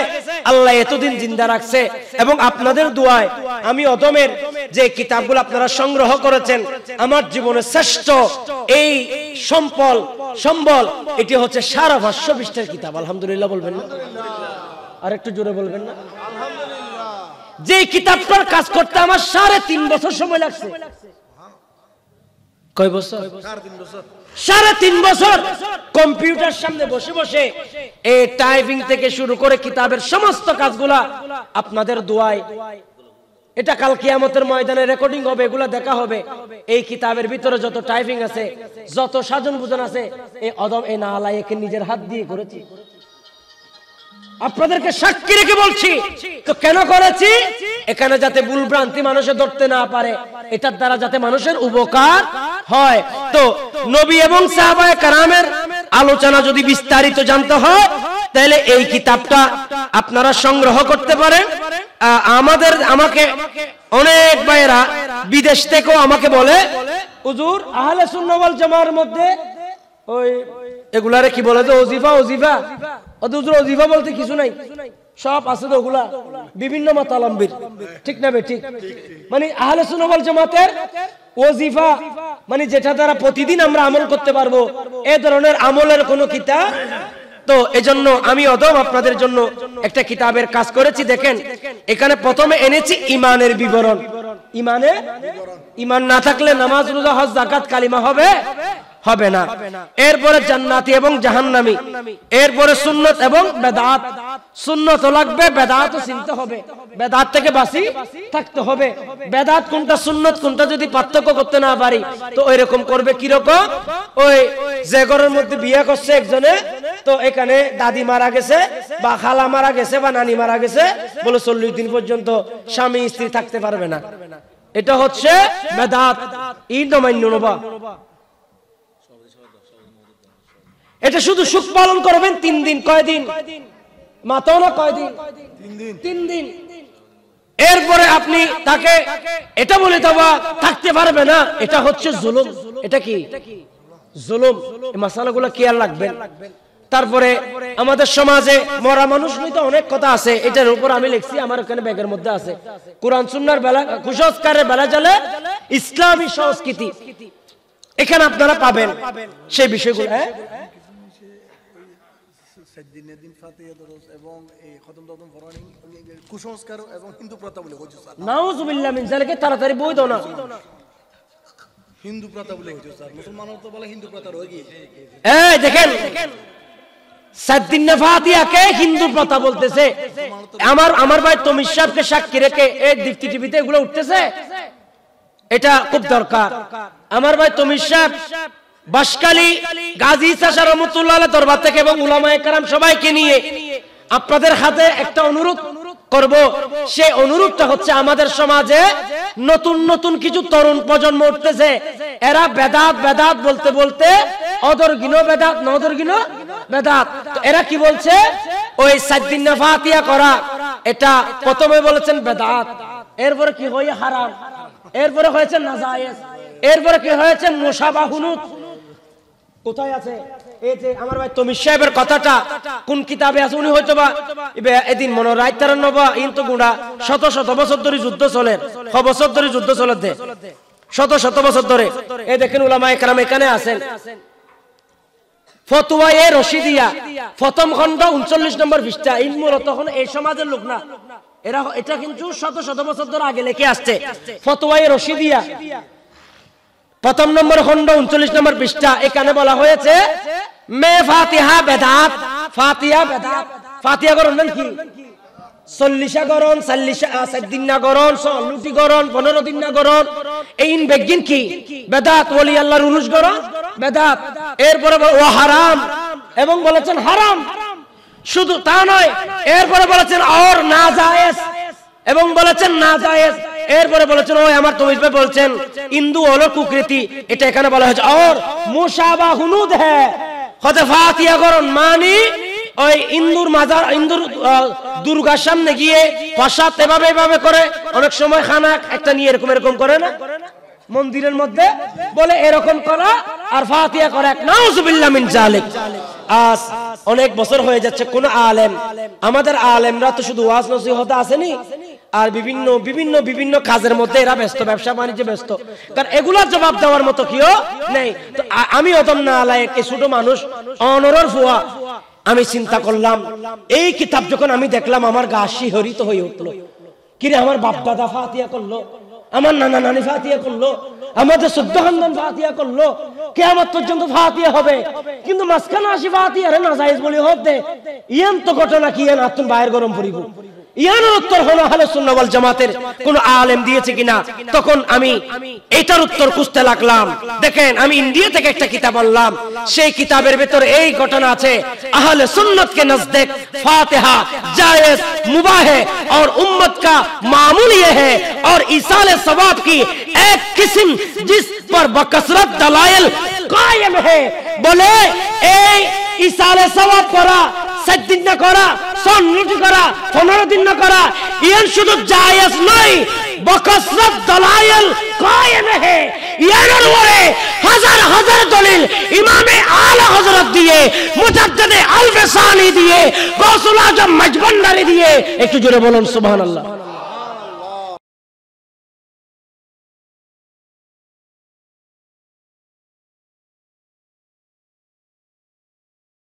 আল্লাহ এতদিন জিন্দা রাখছে। এবং আপনাদের দোয়ায় আমি অদমের যে কিতাবগুলো আপনারা সংগ্রহ করেছেন, আমার জীবনের শ্রেষ্ঠ এই সম্বল এটি হচ্ছে 550 পৃষ্ঠার কিতাব। আলহামদুলিল্লাহ বলবেন না? আর একটু জোরে বলবেন না? যে কিতাবটার কাজ করতে আমার 3.5 বছর সময় লাগছে। কয় বছর? 3.5 বছর কম্পিউটার সামনে বসে বসে এই টাইপিং থেকে শুরু করে কিতাবের সমস্ত কাজগুলা আপনাদের দোয়ায়, এটা কাল কিয়ামতের ময়দানে রেকর্ডিং হবে, এগুলা দেখা হবে। এই কিতাবের ভিতরে যত টাইপিং আছে, যত সাজন বুজন আছে, এই অদম এই নালায়েকের নিজের হাত দিয়ে করেছি। আপনাদেরকে সাক্ষী রেখে বলছি। তো কেন করেছি? এখানে যাতে ভুল ভ্রান্তি মানুষে ধরতে না পারে, এটার দ্বারা যাতে মানুষের উপকার হয়। তো নবী এবং সাহাবায়ে কেরামের আলোচনা যদি বিস্তারিত জানতে হয়, তাহলে এই কিতাবটা আপনারা সংগ্রহ করতে পারেন। আমাকে অনেক ভাইয়েরা বিদেশ থেকেও আমাকে বলে, হুজুর আহলে সুন্নাহ ওয়াল জামার মধ্যে ওই এগুলারে কি বলে তো ওজিফা, হুজুর ওজিফা বলতে কিছু নাই, সব আছে তো ওগুলা বিভিন্ন মাতালাম্বির, ঠিক না ঠিক? মানে আহলে সুন্নাহ ওয়াল জামাতের ওজিফা মানে যেটা দ্বারা প্রতিদিন আমরা আমল করতে পারবো, এই ধরনের আমলের কোনো কিতাব। তো এজন্য আমি অদম আপনাদের জন্য একটা কিতাবের কাজ করেছি। দেখেন এখানে প্রথমে এনেছি ইমানের বিবরণ। ইমান না থাকলে নামাজ, রোজা, হজ, যাকাত, কালিমা হবে না। এরপরে জান্নাতি এবং জাহান্নামী, এরপরে সুন্নত এবং বেদাত। সুন্নত লাগবে, বেদাতও চিনতে হবে, বেদাত থেকে বাঁচি থাকতে হবে। বেদাত কোনটা, সুন্নত কোনটা যদি পার্থক্য করতে না পারি, তো ওই রকম করবে কিরকম? ওই যে ঘরের মধ্যে বিয়ে করছে একজনে, তো এখানে দাদি মারা গেছে বা খালা মারা গেছে বা নানি মারা গেছে, বলে 40 দিন পর্যন্ত স্বামী স্ত্রী থাকতে পারবে না। এটা হচ্ছে বেদাত। ঈদ মান্য নবা, এটা শুধু সুখ পালন করবেন 3 দিন। কয়দিন? মাত্র না কয়দিন? 3 দিন। এরপরে আপনি তাকে এটা বলে দেওয়া থাকতে পারবে না, এটা হচ্ছে জুলুম। এটা কি জুলুম? এই মাসালাগুলো খেয়াল রাখবেন। তারপরে আমাদের সমাজে মরা মানুষ নিয়ে তো অনেক কথা আছে, এটার উপর আমি লিখছি, আমার ওখানে ব্যাগের মধ্যে আছে। কোরআন সুন্নাহর বেলা, কুসংস্কারের বেলা চলে ইসলামী সংস্কৃতি, এখানে আপনারা পাবেন সেই বিষয়গুলো। নাউজুবিল্লাহ মিন যালিকা, তাড়াতাড়ি বই দাও না। হিন্দু প্রথা বলে হচ্ছে স্যার, মুসলমানরা তো বলে হিন্দু প্রথা রয়ে গিয়েছে। এই দেখেন, সাদ্দিন ফাতিহাকে হিন্দু প্রথা বলতেছে। আমার ভাই তমিজ সাহেবকে সাক্ষী রেখে এই দীপ্তি টিভিতে এগুলো উঠতেছে, এটা খুব দরকার। আমার ভাই তমিজ সাহেব বাসকালী গাজী চাচা রহমাতুল্লাহ আলাইহি দরবার থেকে এবং উলামায়ে কেরাম সবাইকে নিয়ে আপনাদের হাতে একটা অনুরোধ করব। সেই অনুরোধটা হচ্ছে, আমাদের সমাজে নতুন নতুন কিছু তরুণ প্রজন্ম উঠতেছে, এরা বেদাত বেদাত বলতে বলতে অদরগিনো বেদাত, নদরগিনো বেদাত। এরা কি বলছে? ওই সাদ্দিন ফাতিহা করা, এটা প্রথমে বলেছেন বেদাত, এরপরে কি হয় হারাম, এরপরে হয়েছে নাজায়েজ, এরপরে কি হয়েছে মুশাবাহুনুত। কোথায় আছে এই যে আমার ভাই তমিজ সাহেবের কথাটা? কোন কিতাবে আছে? উনি হয়তো বা এদিন মনে রাত 93 ইন্তু গুণা শত শত বছর ধরে যুদ্ধ চলে, বছর ধরে যুদ্ধ চলে, শত শত বছর ধরে। এই দেখেন উলামায়ে কেরাম এখানে আছেন। ফতোয়ায়ে রশিদিয়া প্রথম খণ্ড 39 নম্বর পৃষ্ঠা। ইলমুল তখন এই সমাজের লোক না, এরা এটা কিন্তু শত শত বছর ধরে আগে লিখে আসছে। ফতোয়ায়ে রশিদিয়া প্রথম নম্বর খণ্ড 39 নম্বর পৃষ্ঠা। এখানে বলা হয়েছে মে ফাতিহা বেদাত, ফাতিহা বেদাত। ফাতিহা করণ কি? 40 গরণ, 7 দিন না গরণ, 16 গরণ, 15 দিন না গরণ, এই বেগিন কি বেদাত। ওলি আল্লাহর উরুস গরণ বেদাত। এরপরে ও হারাম, এবং বলেছেন হারাম। শুধু তা নয়, এরপরে বলেছেন আর নাজায়েজ, এবং বলেছেন নাজায়েজ। এরপরে বলেছেন, ওই আমার তমিজ ভাই বলছেন হিন্দু হলো কুকৃতি, এটা এখানে বলা হয়েছে। আর মুশাবাহুনুদ হ্যাঁ, হতে ফাতিহা করণ মানি ওই ইন্দুর মাজার, ইন্দুর দুর্গার সামনে গিয়ে প্রসাদ এভাবে এভাবে করে, অনেক সময় খানা একটা নিয়ে এরকম এরকম করে না মন্দিরের মধ্যে, বলে এরকম করা আর ফাতিহা করা এক। নাউজুবিল্লাহ মিন যালিক। আজ অনেক বছর হয়ে যাচ্ছে, কোন আলেম, আমাদের আলেমরা তো শুধু ওয়াজ নসিহত আসেনি, আর বিভিন্ন বিভিন্ন বিভিন্ন কাজের মধ্যে এরা ব্যস্ত, ব্যবসা বাণিজ্যে ব্যস্ত, কারণ এগুলোর জবাব দেওয়ার মতো কেউ নেই। তো আমি অদম না আলাইক, এই ছোট মানুষ অনরর ফুয়া, আমি চিন্তা করলাম, এই কিতাব যখন আমি দেখলাম আমার গা শিহরিত হয়ে উঠলো। কিরে, আমার বাপ দাদা ফাতিহা করলো, আমার নানা নানি ফাতিহা করলো, আমাদের 14 খানদান ফাতিহা করলো, কিয়ামত পর্যন্ত ফাতিহা হবে, কিন্তু মাঝখানে আসি ফাতিহা রে নাজায়েজ বলি হতে। ইয়ান তো ঘটনা কি, ইয়ান আতুন বাইরের গরম পড়িব, ইয়ানোর উত্তর হলো আহলে সুন্নাহ ওয়াল জামাতের কোন আলেম দিয়েছে কিনা। তখন আমি এটার উত্তর খুঁজতে লাগলাম। দেখেন, আমি ইন্ডিয়া থেকে একটা কিতাব আনলাম, সেই কিতাবের ভিতরে এই ঘটনা আছে। আহলে সুন্নত के नजदीक फातिहा जायज मुबाह है और उम्मत का मामूल ये है और ईसाल सवाब की एक किस्म जिस पर बकसरत दलाइल कायम है। बोले এই ইসালে সওয়াব করা, 7 দিন না করা, 16 করা, 15 দিন না করা, ইয়ান শুধু জায়েজ নয়, বকসরত দলাইল কায়েম है। ইয়ানের উপরে হাজার হাজার দলিল ইমামে আলা হযরত দিয়ে, মুজাদ্দিদে আল-ফিসানি দিয়ে, গৌসুল আজম মজবন্দারি দিয়ে। একটু জোরে বলুন সুবহানাল্লাহ।